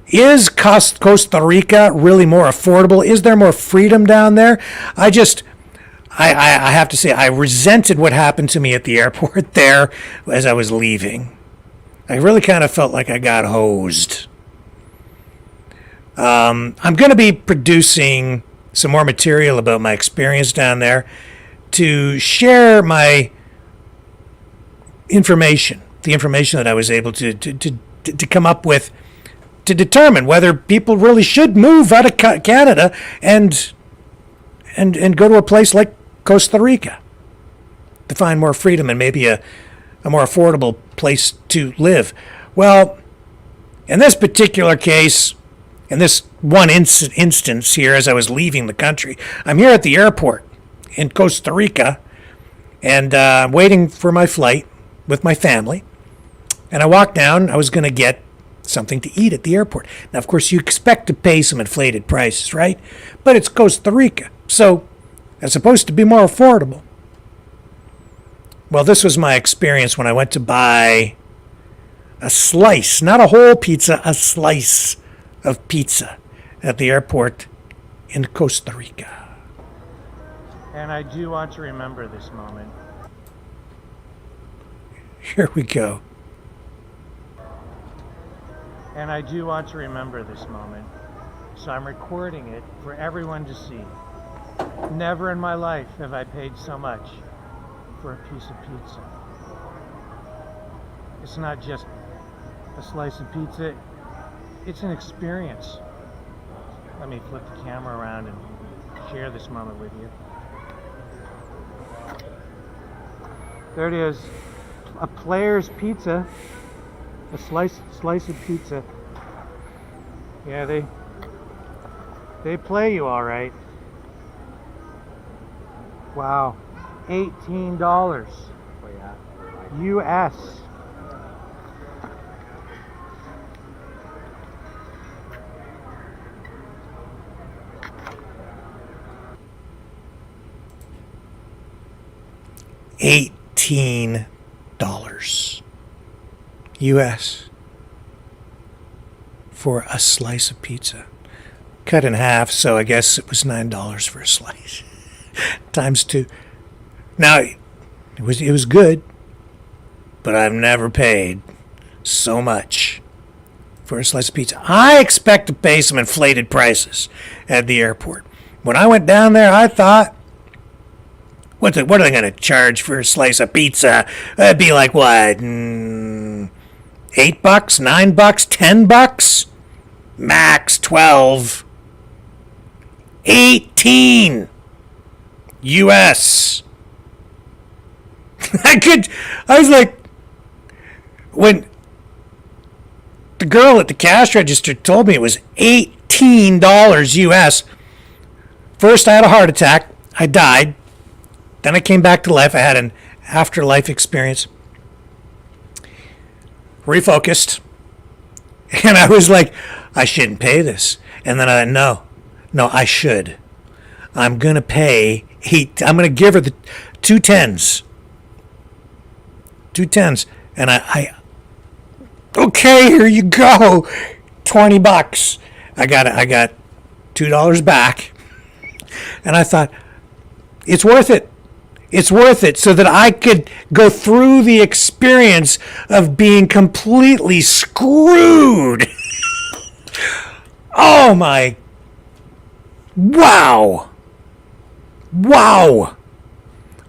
is Costa Rica really more affordable? Is there more freedom down there? I have to say, I resented what happened to me at the airport there as I was leaving. I really kind of felt like I got hosed. I'm going to be producing some more material about my experience down there to share my information, the information that I was able to come up with to determine whether people really should move out of Canada and go to a place like Costa Rica to find more freedom and maybe a more affordable place to live. Well, in this particular case, in this one instance here, as I was leaving the country, I'm here at the airport in Costa Rica, and I'm waiting for my flight with my family. And I walked down. I was going to get something to eat at the airport. Now, of course, you expect to pay some inflated prices, right? But it's Costa Rica, so it's supposed to be more affordable. Well, this was my experience when I went to buy a slice, not a whole pizza, a slice of pizza at the airport in Costa Rica. And I do want to remember this moment. Here we go. And I do want to remember this moment. So I'm recording it for everyone to see. Never in my life have I paid so much for a piece of pizza. It's not just a slice of pizza, it's an experience. Let me flip the camera around and share this moment with you. There it is, a player's pizza, a slice of pizza. Yeah, they play you all right. Wow, $18 US. $18 US for a slice of pizza. Cut in half, so I guess it was $9 for a slice. Times two. Now, it was good, but I've never paid so much for a slice of pizza. I expect to pay some inflated prices at the airport. When I went down there, I thought, what are they going to charge for a slice of pizza? It'd be like, what, $8, $9, $10? Max 12. 18 US. I was like, when the girl at the cash register told me it was $18 US, first I had a heart attack. I died. Then I came back to life. I had an afterlife experience. Refocused. And I was like, I shouldn't pay this. And then I thought, no, I should. I'm going to pay I'm going to give her the two tens. And I okay, here you go. $20. I got $2 back. And I thought, it's worth it. It's worth it so that I could go through the experience of being completely screwed. Oh my. Wow.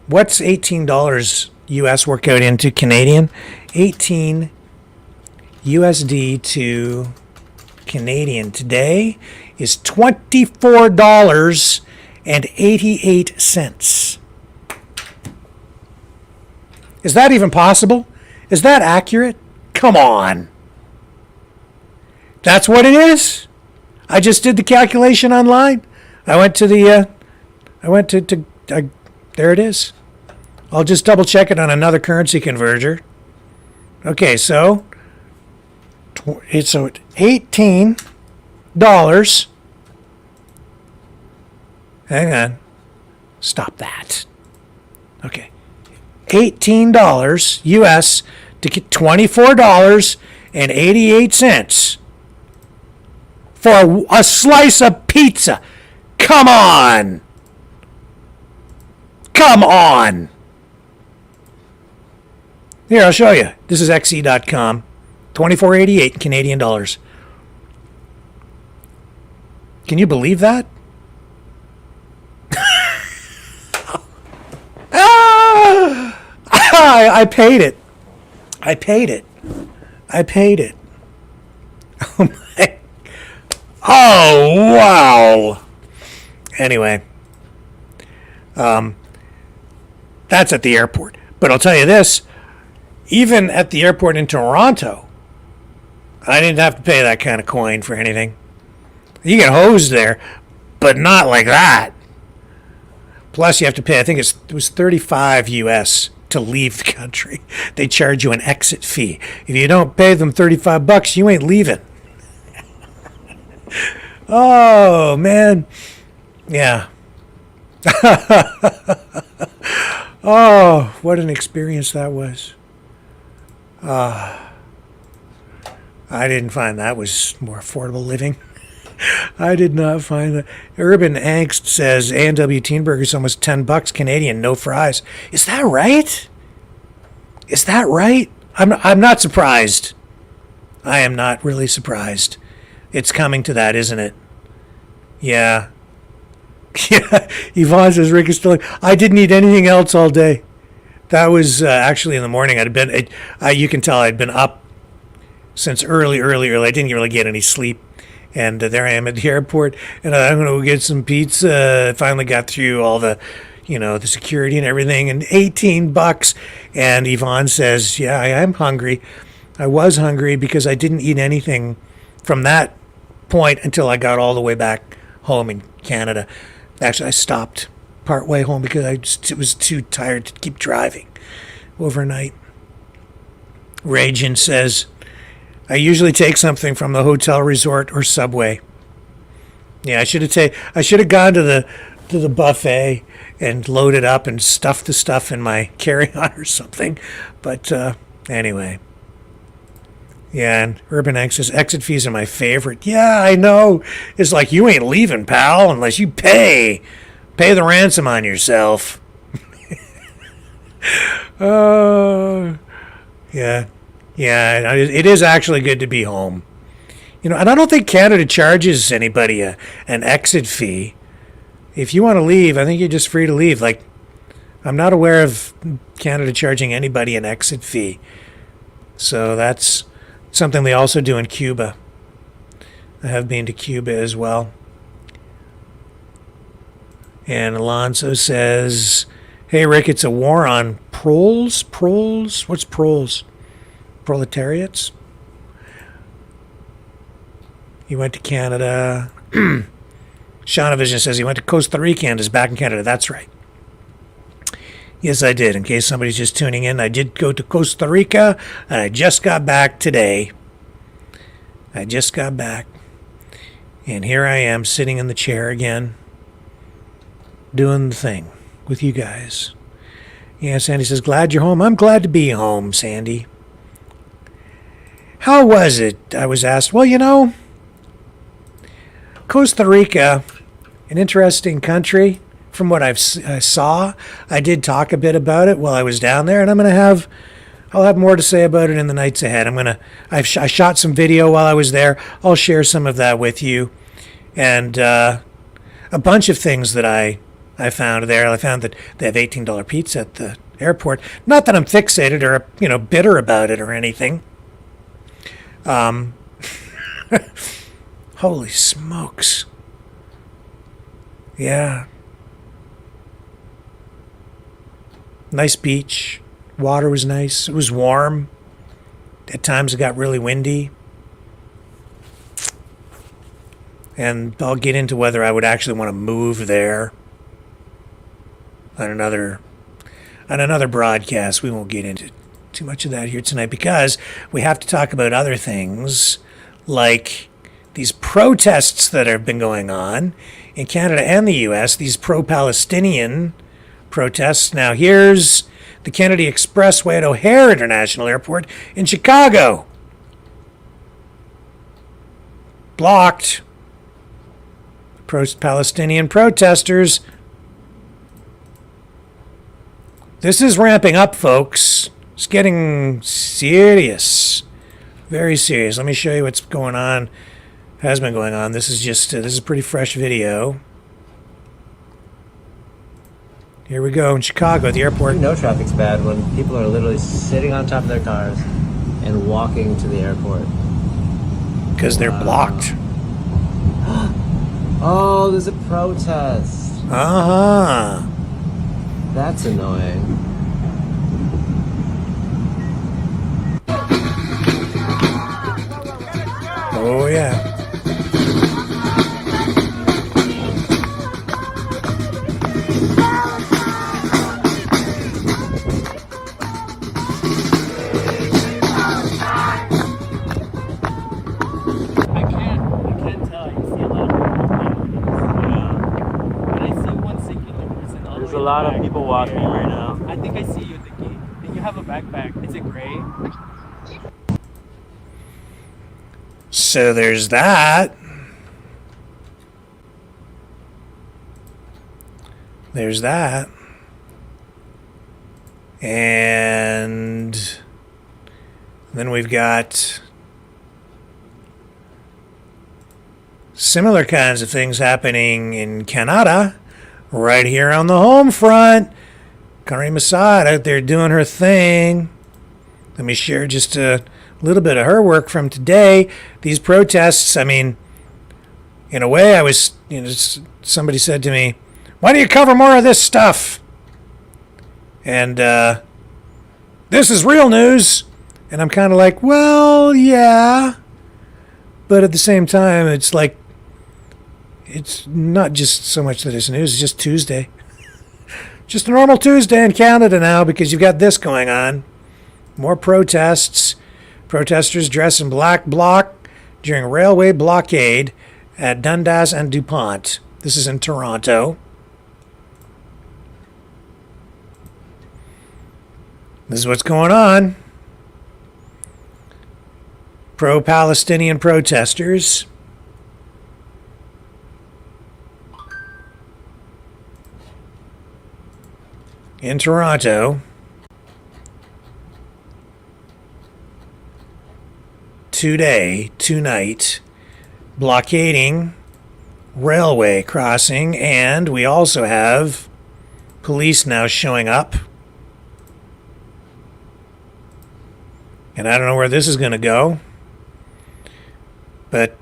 What's $18 US work out into Canadian? 18 USD to Canadian today is $24.88. Is that even possible? Is that accurate? Come on. That's what it is? I just did the calculation online. I went to there it is. I'll just double check it on another currency converter. Okay, so it's $18. Hang on. Stop that. Okay. $18 US to get $24.88 for a slice of pizza. Come on. Here, I'll show you. This is xe.com. $24.88 Canadian dollars. Can you believe that? I paid it. I paid it. I paid it. Oh my. Oh, wow. Anyway. That's at the airport. But I'll tell you this. Even at the airport in Toronto, I didn't have to pay that kind of coin for anything. You get hosed there, but not like that. Plus, you have to pay, I think it was 35 US to leave the country. They charge you an exit fee. If you don't pay them $35, you ain't leaving. Oh, man. Yeah. Oh, what an experience that was. I didn't find that was more affordable living. I did not find that. Urban Angst says A&W Teen Burger is almost $10 Canadian, no fries. Is that right? Is that right? I'm not surprised. I am not really surprised. It's coming to that, isn't it? Yeah. Yeah. Yvonne says Rick is still. I didn't eat anything else all day. That was actually in the morning. I'd been. You can tell I'd been up since early. I didn't really get any sleep. And there I am at the airport, and I'm going to go get some pizza. I finally got through all the, the security and everything, and $18. And Yvonne says, yeah, I am hungry. I was hungry because I didn't eat anything from that point until I got all the way back home in Canada. Actually, I stopped partway home because I was too tired to keep driving overnight. Ragin says, I usually take something from the hotel, resort, or Subway. Yeah, I should have gone to the buffet and loaded up and stuffed the stuff in my carry-on or something. But anyway. Yeah, and Urban X says, exit fees are my favorite. Yeah, I know. It's like, you ain't leaving, pal, unless you pay. Pay the ransom on yourself. Yeah. Yeah, it is actually good to be home. And I don't think Canada charges anybody an exit fee. If you want to leave, I think you're just free to leave. Like, I'm not aware of Canada charging anybody an exit fee. So that's something they also do in Cuba. I have been to Cuba as well. And Alonso says, hey, Rick, it's a war on proles? Proles? What's proles? Proletariats. He went to Canada. Shaunavision says he went to Costa Rica and is back in Canada. That's right. Yes, I did. In case somebody's just tuning in, I did go to Costa Rica, and I just got back today. I just got back. And here I am sitting in the chair again, doing the thing with you guys. Yeah, Sandy says, glad you're home. I'm glad to be home, Sandy. How was it? I was asked. Well, Costa Rica, an interesting country from what I saw. I did talk a bit about it while I was down there, and I'll have more to say about it in the nights ahead. I shot some video while I was there. I'll share some of that with you, and a bunch of things that I found there. I found that they have $18 pizza at the airport. Not that I'm fixated or bitter about it or anything. Holy smokes. Yeah. Nice beach. Water was nice. It was warm. At times it got really windy. And I'll get into whether I would actually want to move there on another broadcast. We won't get into too much of that here tonight because we have to talk about other things like these protests that have been going on in Canada and the U.S., these pro-Palestinian protests. Now here's the Kennedy Expressway at O'Hare International Airport in Chicago. Blocked. Pro-Palestinian protesters. This is ramping up, folks. It's getting serious. Very serious. Let me show you what's going on has been going on. This is just this is a pretty fresh video. Here we go in Chicago at the airport. No traffic's bad when people are literally sitting on top of their cars and walking to the airport. Because they're blocked. Oh, there's a protest. Uh-huh. That's annoying. Oh, yeah. There's a lot of people walking right now. I think I see you at the gate. And you have a backpack. Is it gray? So there's that. There's that. And then we've got similar kinds of things happening in Canada, right here on the home front. Karim Assad out there doing her thing. Let me share just a little bit of her work from today. These protests, I mean, in a way, I was, somebody said to me, why do you cover more of this stuff? And this is real news. And I'm kind of like, well, yeah. But at the same time, it's like, it's not just so much that it's news, it's just Tuesday. Just a normal Tuesday in Canada now because you've got this going on. More protests. Protesters dressed in black bloc during railway blockade at Dundas and DuPont. This is in Toronto. This is what's going on. Pro-Palestinian protesters in Toronto tonight, blockading railway crossing, and we also have police now showing up. And I don't know where this is going to go, but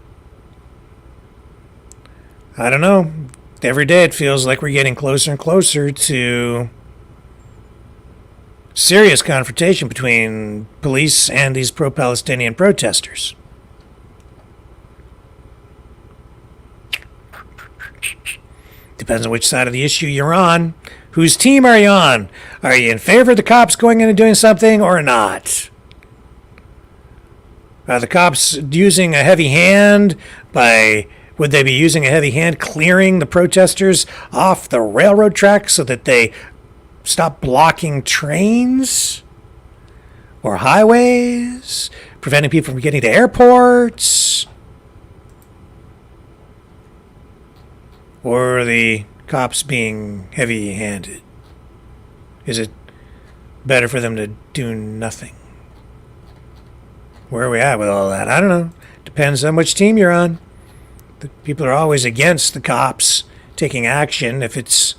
I don't know. Every day it feels like we're getting closer and closer to serious confrontation between police and these pro-Palestinian protesters. Depends on which side of the issue you're on. Whose team are you on? Are you in favor of the cops going in and doing something or not? Are the cops using a heavy hand would they be using a heavy hand clearing the protesters off the railroad tracks so that they stop blocking trains or highways, preventing people from getting to airports? Or are the cops being heavy-handed? Is it better for them to do nothing? Where are we at with all that? I don't know. Depends on which team you're on. The people are always against the cops taking action if it's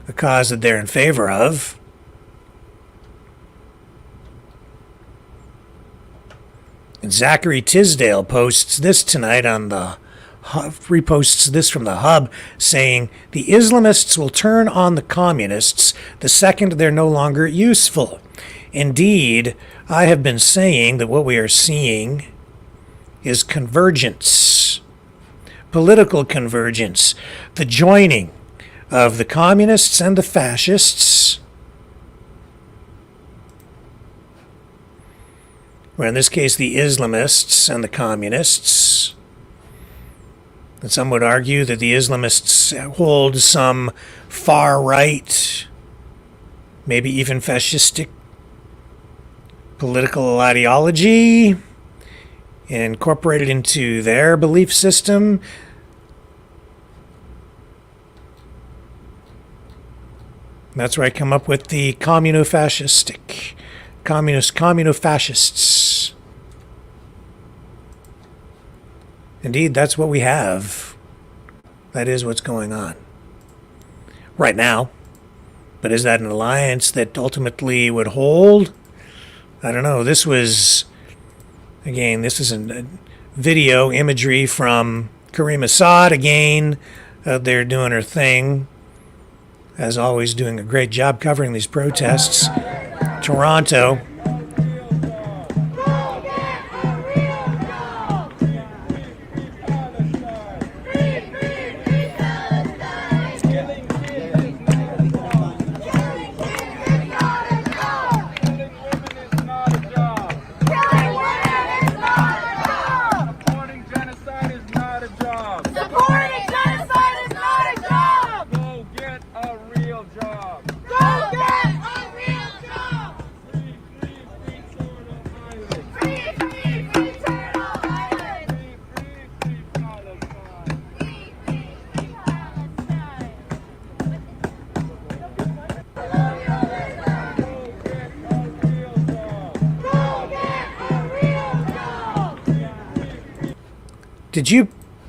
a cause that they're in favor of. And Zachary Tisdale posts this tonight on the reposts this from the Hub, saying the Islamists will turn on the communists the second they're no longer useful. Indeed, I have been saying that what we are seeing is convergence, political convergence, the joining of the communists and the fascists, or in this case the Islamists and the communists. And some would argue that the Islamists hold some far-right, maybe even fascistic political ideology incorporated into their belief system. That's where I come up with the communofascistic, communofascists. Indeed, that's what we have. That is what's going on right now. But is that an alliance that ultimately would hold? I don't know. This was, again, this is a video imagery from Kareem Assad, again, out there doing her thing. As always, doing a great job covering these protests. Toronto.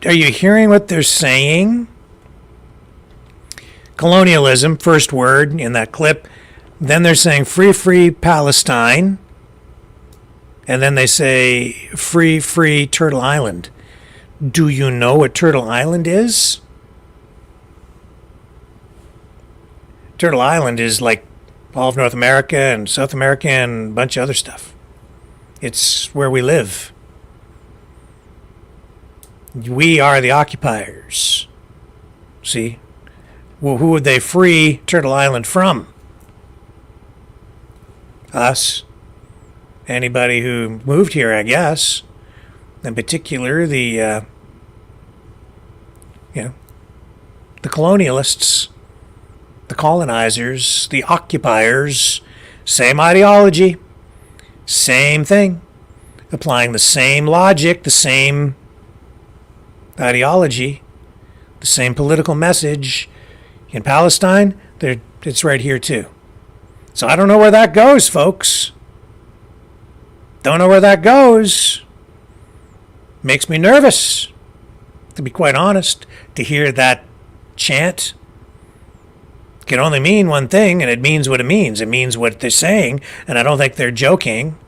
Are you hearing what they're saying? Colonialism, first word in that clip. Then they're saying free Palestine. And then they say free Turtle Island. Do you know what Turtle Island is? Turtle Island is like all of North America and South America and a bunch of other stuff. It's where we live. We are the occupiers. See? Well, who would they free Turtle Island from? Us. Anybody who moved here, I guess. In particular, the colonialists, the colonizers, the occupiers. Same ideology. Same thing. Applying the same logic, the same ideology, the same political message. In Palestine, it's right here too. So I don't know where that goes, folks. Don't know where that goes. Makes me nervous, to be quite honest, to hear that chant. It can only mean one thing, and it means what it means. It means what they're saying, and I don't think they're joking.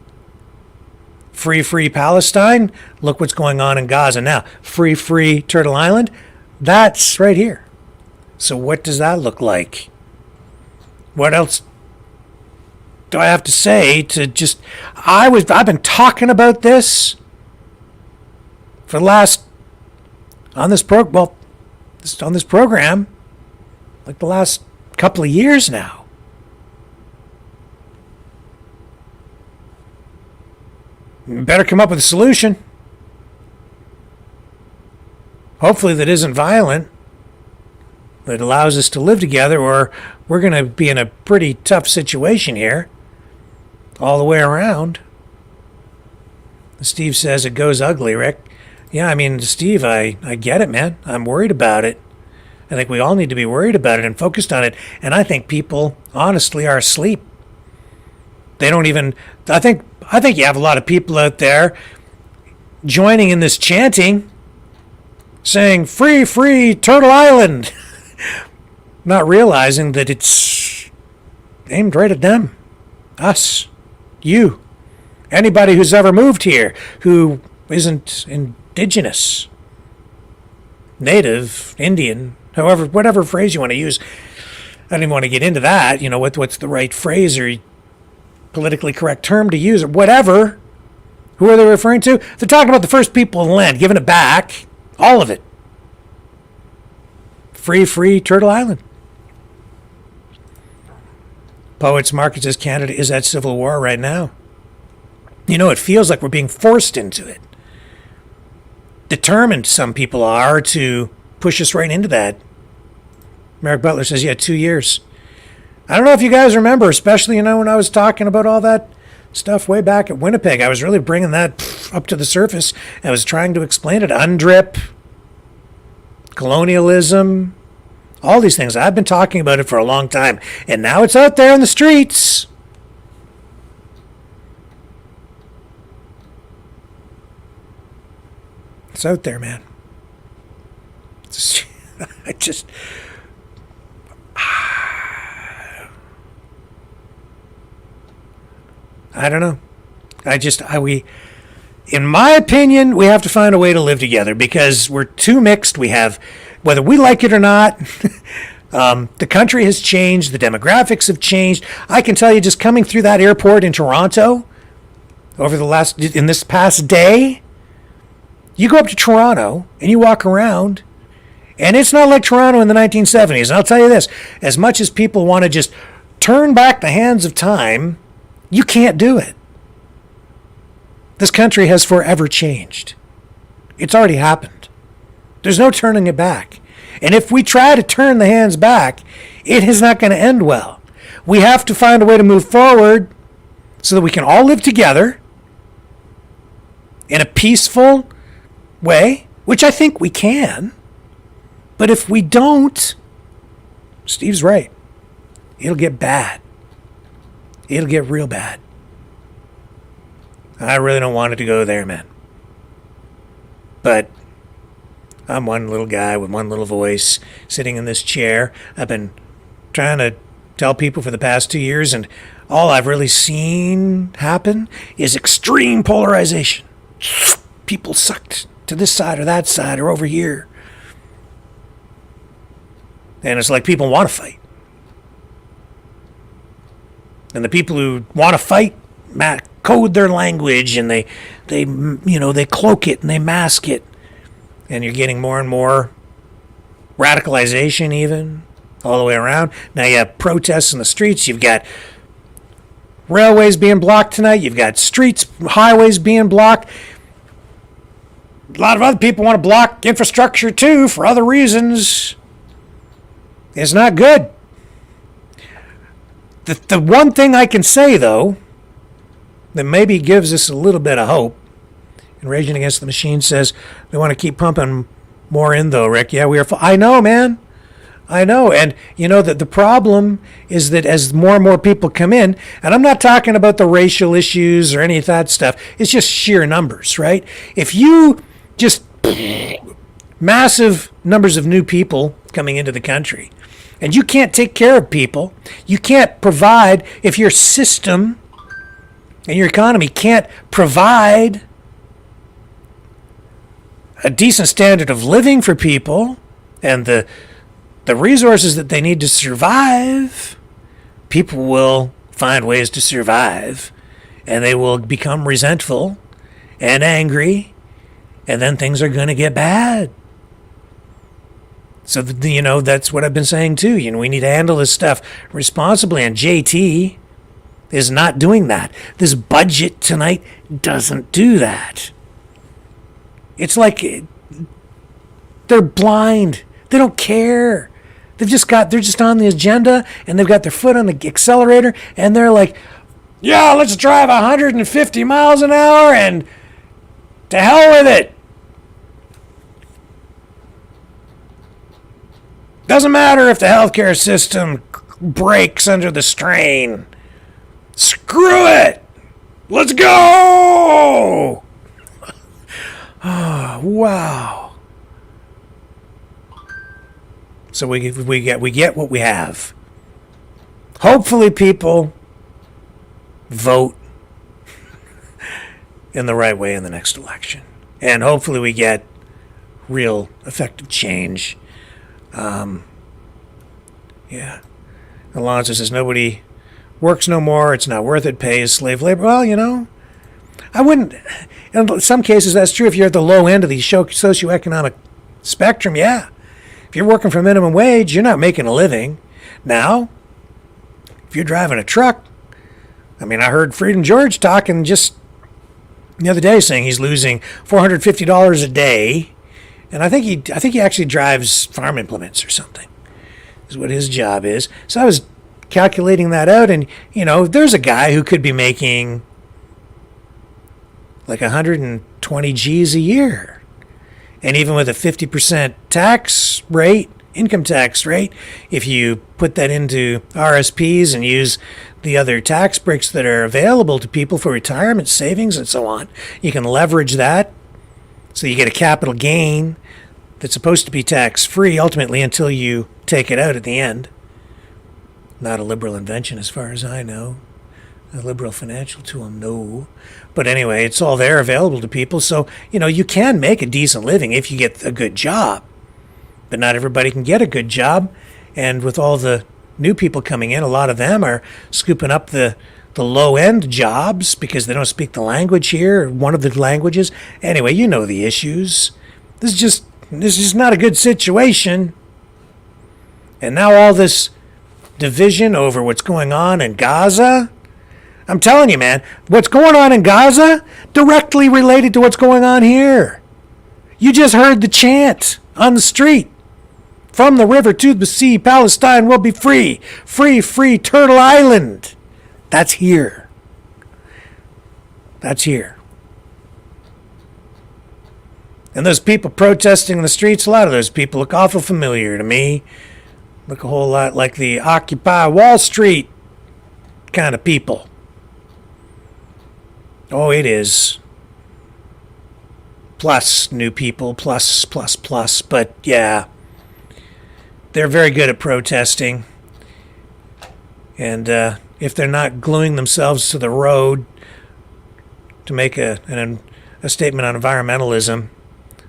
Free Palestine. Look what's going on in Gaza now. Free Turtle Island. That's right here. So what does that look like? What else do I have to say to just... I've been talking about this for the last... on this program, like the last couple of years now. You better come up with a solution. Hopefully that isn't violent, that allows us to live together, or we're going to be in a pretty tough situation here all the way around. Steve says it goes ugly, Rick. Yeah, I mean, Steve, I get it, man. I'm worried about it. I think we all need to be worried about it and focused on it. And I think people, honestly, are asleep. They don't even... I think you have a lot of people out there joining in this chanting, saying, free Turtle Island, not realizing that it's aimed right at them, us, you, anybody who's ever moved here who isn't indigenous, native, Indian, however, whatever phrase you want to use. I don't even want to get into that, what's the right phrase or politically correct term to use or whatever. Who are they referring to? They're talking about the first people in the land, giving it back, all of it. Free Turtle Island. Poets Market says Canada is at civil war right now. It feels like we're being forced into it. Determined some people are to push us right into that. Merrick Butler says, 2 years. I don't know if you guys remember, especially, when I was talking about all that stuff way back at Winnipeg. I was really bringing that up to the surface. I was trying to explain it. UNDRIP, colonialism, all these things. I've been talking about it for a long time. And now it's out there in the streets. It's out there, man. I just... I don't know. In my opinion, we have to find a way to live together because we're too mixed. We have, whether we like it or not, the country has changed. The demographics have changed. I can tell you, just coming through that airport in Toronto in this past day, you go up to Toronto and you walk around, and it's not like Toronto in the 1970s. And I'll tell you this, as much as people want to just turn back the hands of time, you can't do it. This country has forever changed. It's already happened. There's no turning it back. And if we try to turn the hands back, it is not going to end well. We have to find a way to move forward so that we can all live together in a peaceful way, which I think we can. But if we don't, Steve's right. It'll get bad. It'll get real bad. I really don't want it to go there, man. But I'm one little guy with one little voice sitting in this chair. I've been trying to tell people for the past 2 years, and all I've really seen happen is extreme polarization. People sucked to this side or that side or over here. And it's like people want to fight. And the people who want to fight code their language, and they cloak it and they mask it. And you're getting more and more radicalization even all the way around. Now you have protests in the streets. You've got railways being blocked tonight. You've got highways being blocked. A lot of other people want to block infrastructure too for other reasons. It's not good. The one thing I can say, though, that maybe gives us a little bit of hope, and Raging Against the Machine says they want to keep pumping more in, though, Rick. Yeah, we are. I know, man. I know. And, that the problem is that as more and more people come in, and I'm not talking about the racial issues or any of that stuff, it's just sheer numbers, right? If you just massive numbers of new people coming into the country, and you can't take care of people, you can't provide, if your system and your economy can't provide a decent standard of living for people and the resources that they need to survive, people will find ways to survive, and they will become resentful and angry, and then things are going to get bad. So, that's what I've been saying too. We need to handle this stuff responsibly, and JT is not doing that. This budget tonight doesn't do that. It's like they're blind. They don't care. They're just on the agenda, and they've got their foot on the accelerator, and they're like, yeah, let's drive 150 miles an hour, and to hell with it. Doesn't matter if the healthcare system breaks under the strain. Screw it! Let's go! Oh, wow. So we get what we have. Hopefully people vote in the right way in the next election. And hopefully we get real effective change. Yeah. Alonzo says nobody works no more. It's not worth it. Pays slave labor. Well, I wouldn't. In some cases, that's true. If you're at the low end of the socioeconomic spectrum, yeah. If you're working for minimum wage, you're not making a living. Now, if you're driving a truck, I heard Freedom George talking just the other day, saying he's losing $450 a day. And I think he actually drives farm implements or something, is what his job is. So I was calculating that out, and there's a guy who could be making like 120 G's a year, and even with a 50% tax rate, income tax rate, if you put that into RSPs and use the other tax breaks that are available to people for retirement savings and so on, you can leverage that So you get a capital gain that's supposed to be tax-free ultimately until you take it out at the end. Not a liberal invention as far as I know. A liberal financial tool, no. But anyway, it's all there available to people. So, you can make a decent living if you get a good job. But not everybody can get a good job. And with all the new people coming in, a lot of them are scooping up the low-end jobs because they don't speak the language here, one of the languages. Anyway, you know the issues. This is just not a good situation. And now all this division over what's going on in Gaza. I'm telling you, man, what's going on in Gaza directly related to what's going on here. You just heard the chant on the street. From the river to the sea, Palestine will be free. Free, free, Turtle Island. That's here. That's here. And those people protesting in the streets, a lot of those people look awful familiar to me. Look a whole lot like the Occupy Wall Street kind of people. Oh, it is. Plus new people, plus. But yeah, they're very good at protesting. And if they're not gluing themselves to the road to make a statement on environmentalism,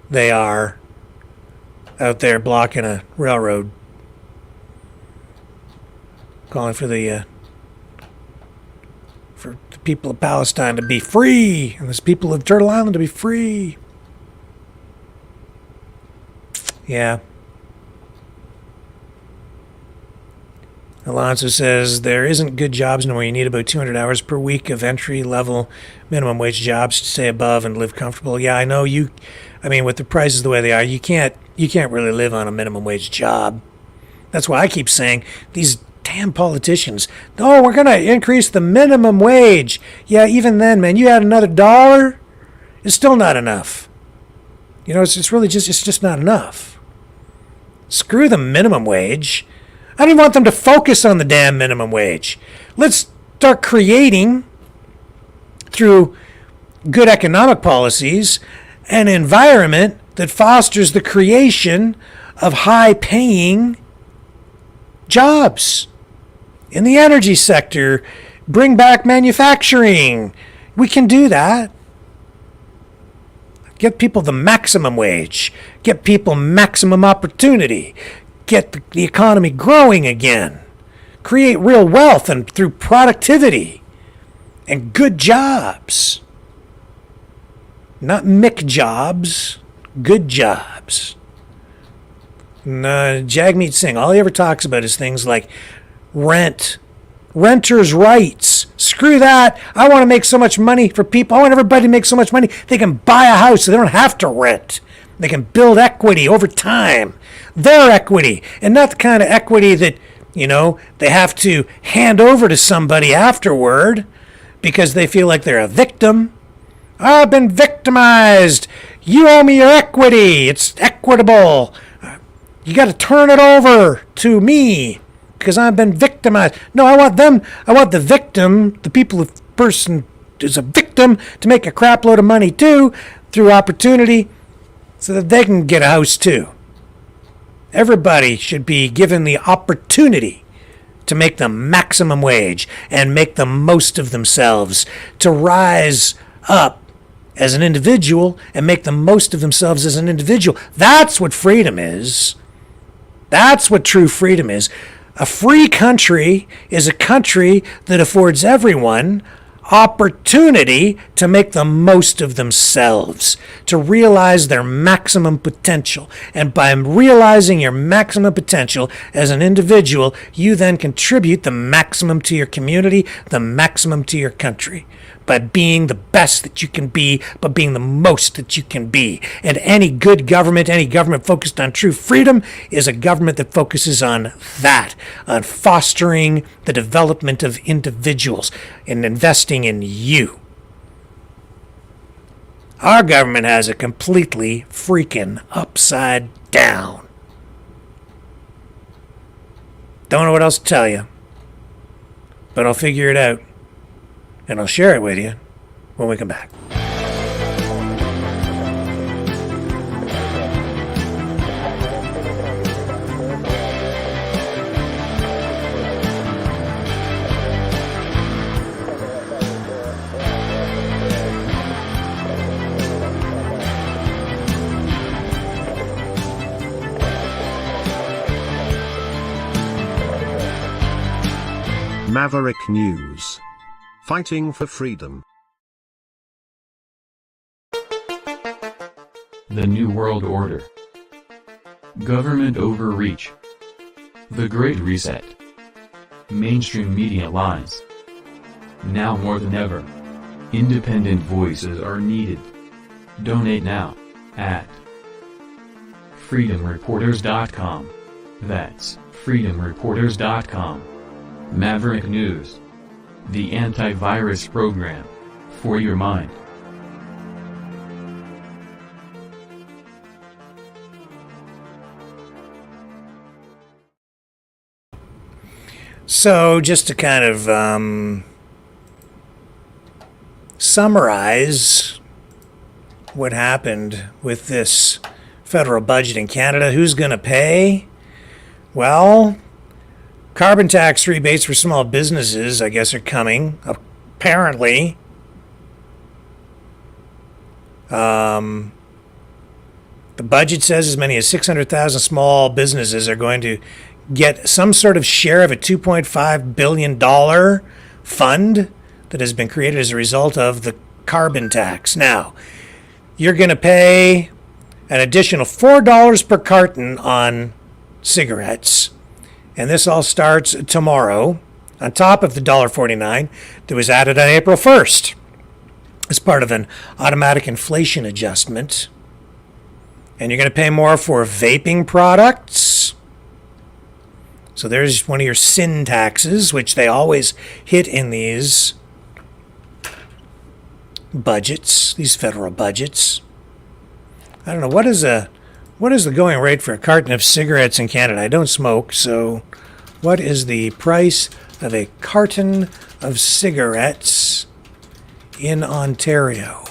they are out there blocking a railroad, calling for the people of Palestine to be free, and the people of Turtle Island to be free. Yeah. Alonso says there isn't good jobs nowhere. You need about 200 hours per week of entry-level minimum wage jobs to stay above and live comfortable. Yeah, I know with the prices the way they are, you can't really live on a minimum wage job. That's why I keep saying these damn politicians, no, we're going to increase the minimum wage. Yeah, even then, man, you add another $1, it's still not enough. It's just not enough. Screw the minimum wage. I don't even want them to focus on the damn minimum wage. Let's start creating, through good economic policies, an environment that fosters the creation of high-paying jobs in the energy sector. Bring back manufacturing. We can do that. Get people the maximum wage. Get people maximum opportunity. Get the economy growing again. Create real wealth and through productivity and good jobs. Not Mick jobs, good jobs. And, Jagmeet Singh, all he ever talks about is things like rent, renters' rights. Screw that. I want to make so much money for people. I want everybody to make so much money they can buy a house so they don't have to rent. They can build equity over time. Their equity, and not the kind of equity that, they have to hand over to somebody afterward because they feel like they're a victim. I've been victimized. You owe me your equity. It's equitable. You got to turn it over to me because I've been victimized. No, I want the victim, the person who's a victim, to make a crap load of money too through opportunity so that they can get a house too. Everybody should be given the opportunity to make the maximum wage and make the most of themselves, to rise up as an individual and make the most of themselves as an individual. That's what freedom is. That's what true freedom is. A free country is a country that affords everyone opportunity to make the most of themselves, to realize their maximum potential. And by realizing your maximum potential as an individual, you then contribute the maximum to your community, the maximum to your country, by being the best that you can be, by being the most that you can be. And any good government, any government focused on true freedom, is a government that focuses on that, on fostering the development of individuals and investing in you. Our government has it completely freaking upside down. Don't know what else to tell you, but I'll figure it out. And I'll share it with you when we come back. Maverick News. Fighting for freedom. The New World Order. Government overreach. The Great Reset. Mainstream media lies. Now more than ever, independent voices are needed. Donate now at freedomreporters.com. That's freedomreporters.com. Maverick News. The antivirus program for your mind. So, just to kind of summarize what happened with this federal budget in Canada, who's going to pay? Well, carbon tax rebates for small businesses, I guess, are coming, apparently. The budget says as many as 600,000 small businesses are going to get some sort of share of a $2.5 billion fund that has been created as a result of the carbon tax. Now, you're going to pay an additional $4 per carton on cigarettes, and this all starts tomorrow, on top of the $1.49 that was added on April 1st as part of an automatic inflation adjustment. And you're going to pay more for vaping products. So there's one of your sin taxes, which they always hit in these budgets, these federal budgets. I don't know, what is the going rate for a carton of cigarettes in Canada? I don't smoke, so what is the price of a carton of cigarettes in Ontario?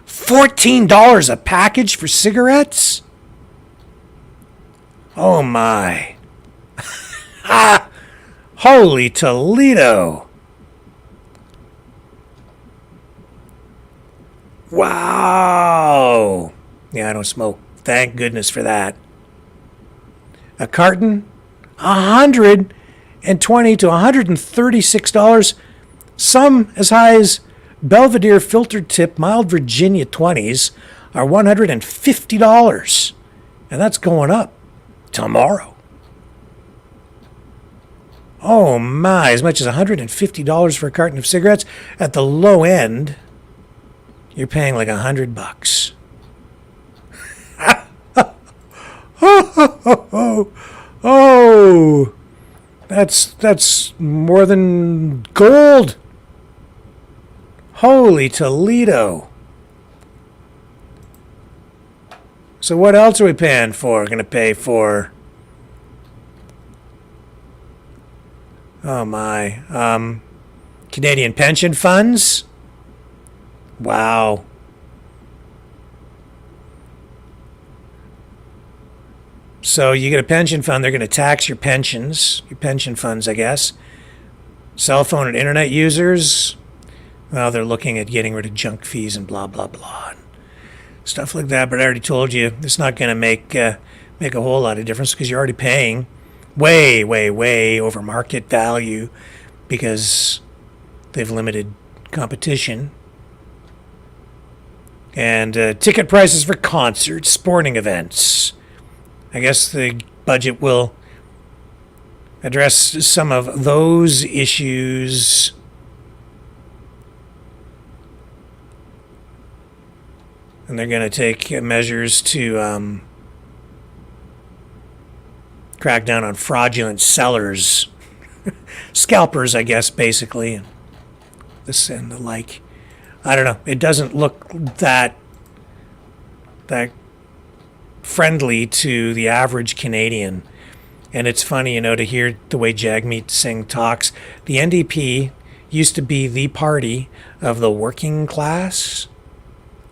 $14 a package for cigarettes? Oh my. Holy Toledo. Wow. Yeah, I don't smoke. Thank goodness for that. A carton, $120 to $136. Some as high as Belvedere filtered tip mild Virginia 20s are $150. And that's going up tomorrow. Oh my, as much as $150 for a carton of cigarettes. At the low end, you're paying like $100. Oh, that's more than gold. Holy Toledo. So what else are we paying for? We're going to pay for, oh my, Canadian pension funds. Wow. So you get a pension fund, they're going to tax your pensions, your pension funds, I guess. Cell phone and internet users, well, they're looking at getting rid of junk fees and blah, blah, blah. Stuff like that, but I already told you it's not going to make a whole lot of difference because you're already paying way, way, way over market value because they've limited competition. And ticket prices for concerts, sporting events. I guess the budget will address some of those issues. And they're going to take measures to crack down on fraudulent sellers. Scalpers, I guess, basically. And this and the like. I don't know. It doesn't look that friendly to the average Canadian. And it's funny, to hear the way Jagmeet Singh talks. The NDP used to be the party of the working class.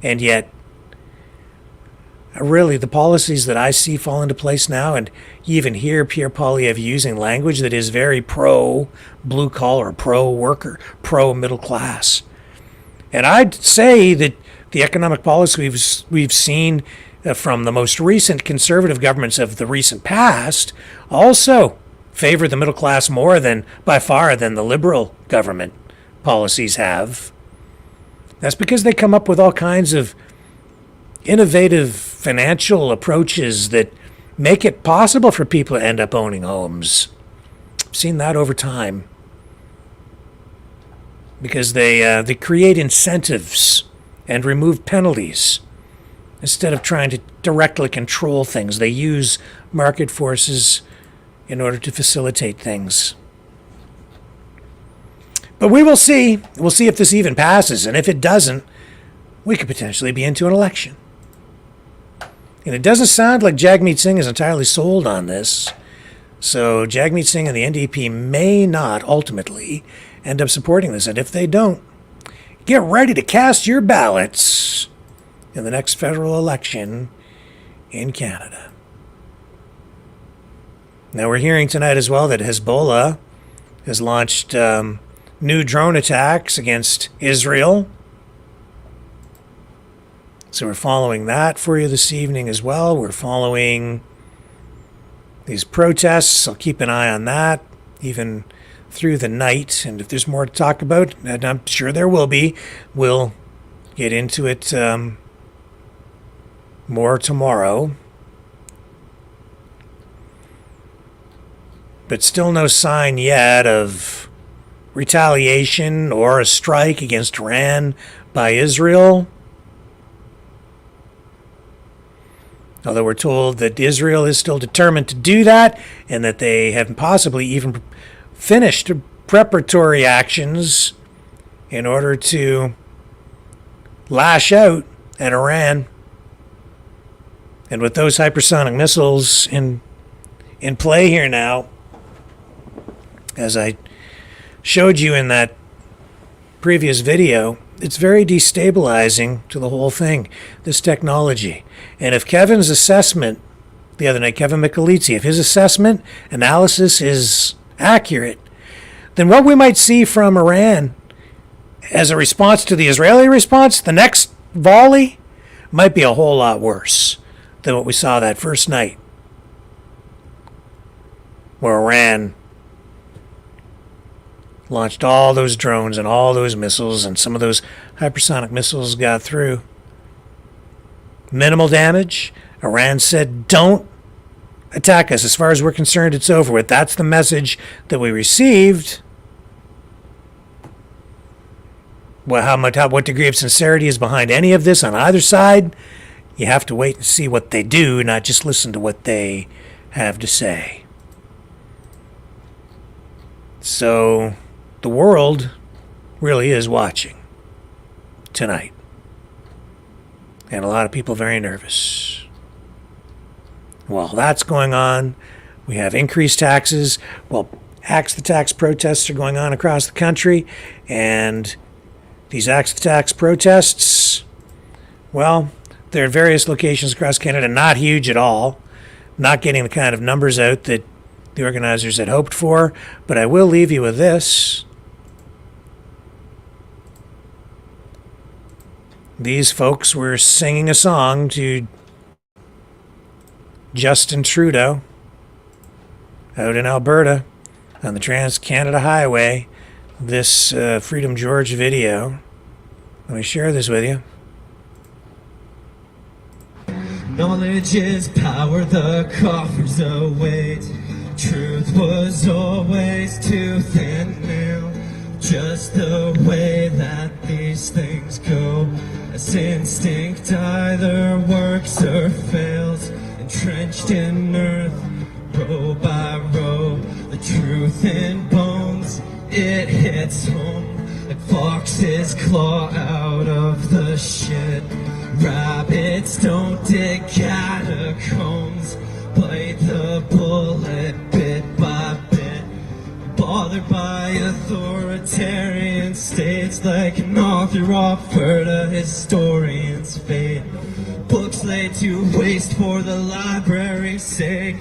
And yet, really, the policies that I see fall into place now, and you even hear Pierre Poilievre using language that is very pro-blue collar, pro-worker, pro-middle class. And I'd say that the economic policy we've seen from the most recent conservative governments of the recent past also favor the middle class more than, by far, than the liberal government policies have. That's because they come up with all kinds of innovative financial approaches that make it possible for people to end up owning homes. I've seen that over time. Because they create incentives and remove penalties. Instead of trying to directly control things, they use market forces in order to facilitate things. But we will see. We'll see if this even passes. And if it doesn't, we could potentially be into an election. And it doesn't sound like Jagmeet Singh is entirely sold on this. So Jagmeet Singh and the NDP may not ultimately end up supporting this. And if they don't, get ready to cast your ballots in the next federal election in Canada. Now we're hearing tonight as well that Hezbollah has launched new drone attacks against Israel. So we're following that for you this evening as well. We're following these protests. I'll keep an eye on that even through the night. And if there's more to talk about, and I'm sure there will be, we'll get into it more tomorrow. But still no sign yet of retaliation or a strike against Iran by Israel. Although we're told that Israel is still determined to do that and that they have possibly even finished preparatory actions in order to lash out at Iran. And with those hypersonic missiles in play here now, as I showed you in that previous video, it's very destabilizing to the whole thing, this technology. And if Kevin's assessment the other night, Kevin Michelizzi, if his assessment analysis is accurate, then what we might see from Iran as a response to the Israeli response, the next volley, might be a whole lot worse than what we saw that first night, where Iran launched all those drones and all those missiles, and some of those hypersonic missiles got through. Minimal damage. Iran said, don't attack us. As far as we're concerned, it's over with. That's the message that we received. Well, what degree of sincerity is behind any of this on either side? You have to wait and see what they do, not just listen to what they have to say. So the world really is watching tonight. And a lot of people very nervous. While that's going on, we have increased taxes. Well, Axe the Tax protests are going on across the country. And these Axe the Tax protests, well, they're in various locations across Canada, not huge at all. Not getting the kind of numbers out that the organizers had hoped for. But I will leave you with this. These folks were singing a song to Justin Trudeau out in Alberta on the Trans-Canada Highway. This Freedom George video. Let me share this with you. Knowledge is power, the coffers await. Truth was always too thin nail. Just the way that these things go. As instinct either works or fails. Entrenched in earth, row by row. The truth in bones, it hits home. Like foxes claw out of the shit. Rabbits don't dig catacombs. Bite the bullet bit by bit. Bothered by authoritarian states, like an author offered a historian's fate. Books laid to waste for the library's sake.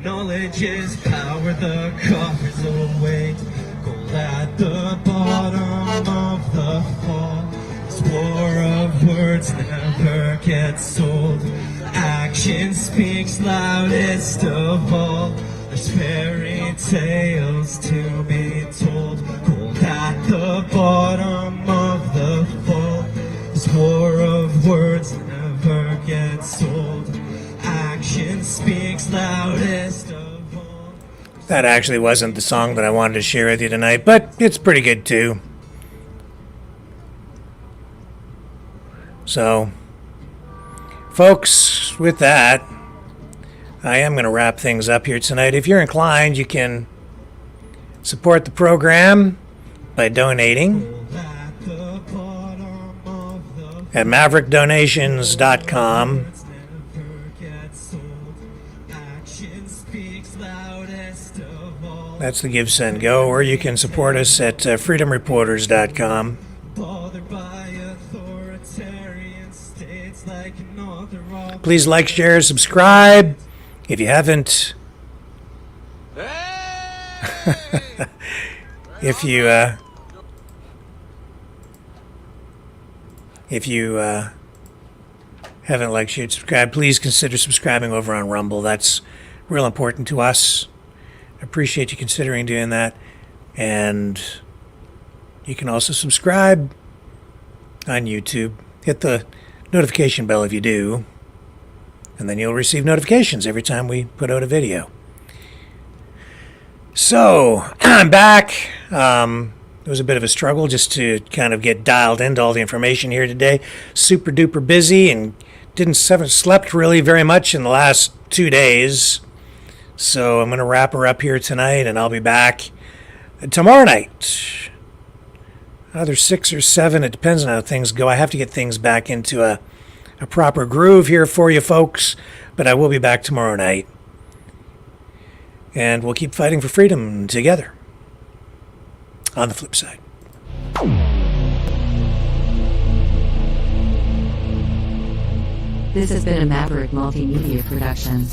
Knowledge is power, the coffers await. Gold at the bottom of the fall. This war of words never gets sold. Action speaks loudest of all. There's fairy tales to be told. Cold at the bottom of the fall. This war of words never gets old. Action speaks loudest of all. That actually wasn't the song that I wanted to share with you tonight, but it's pretty good too. So, folks, with that, I am going to wrap things up here tonight. If you're inclined, you can support the program by donating at maverickdonations.com. That's the Give, Send, Go. Or you can support us at freedomreporters.com. Please like, share, subscribe. If you haven't... if you haven't liked, shared, subscribed, please consider subscribing over on Rumble. That's real important to us. I appreciate you considering doing that. And you can also subscribe on YouTube. Hit the notification bell if you do. And then you'll receive notifications every time we put out a video. So, I'm back. It was a bit of a struggle just to kind of get dialed into all the information here today. Super duper busy and haven't slept really very much in the last 2 days. So I'm going to wrap her up here tonight, and I'll be back tomorrow night. Either 6 or 7. It depends on how things go. I have to get things back into a proper groove here for you folks. But I will be back tomorrow night. And we'll keep fighting for freedom together. On the flip side. This has been a Maverick Multimedia production.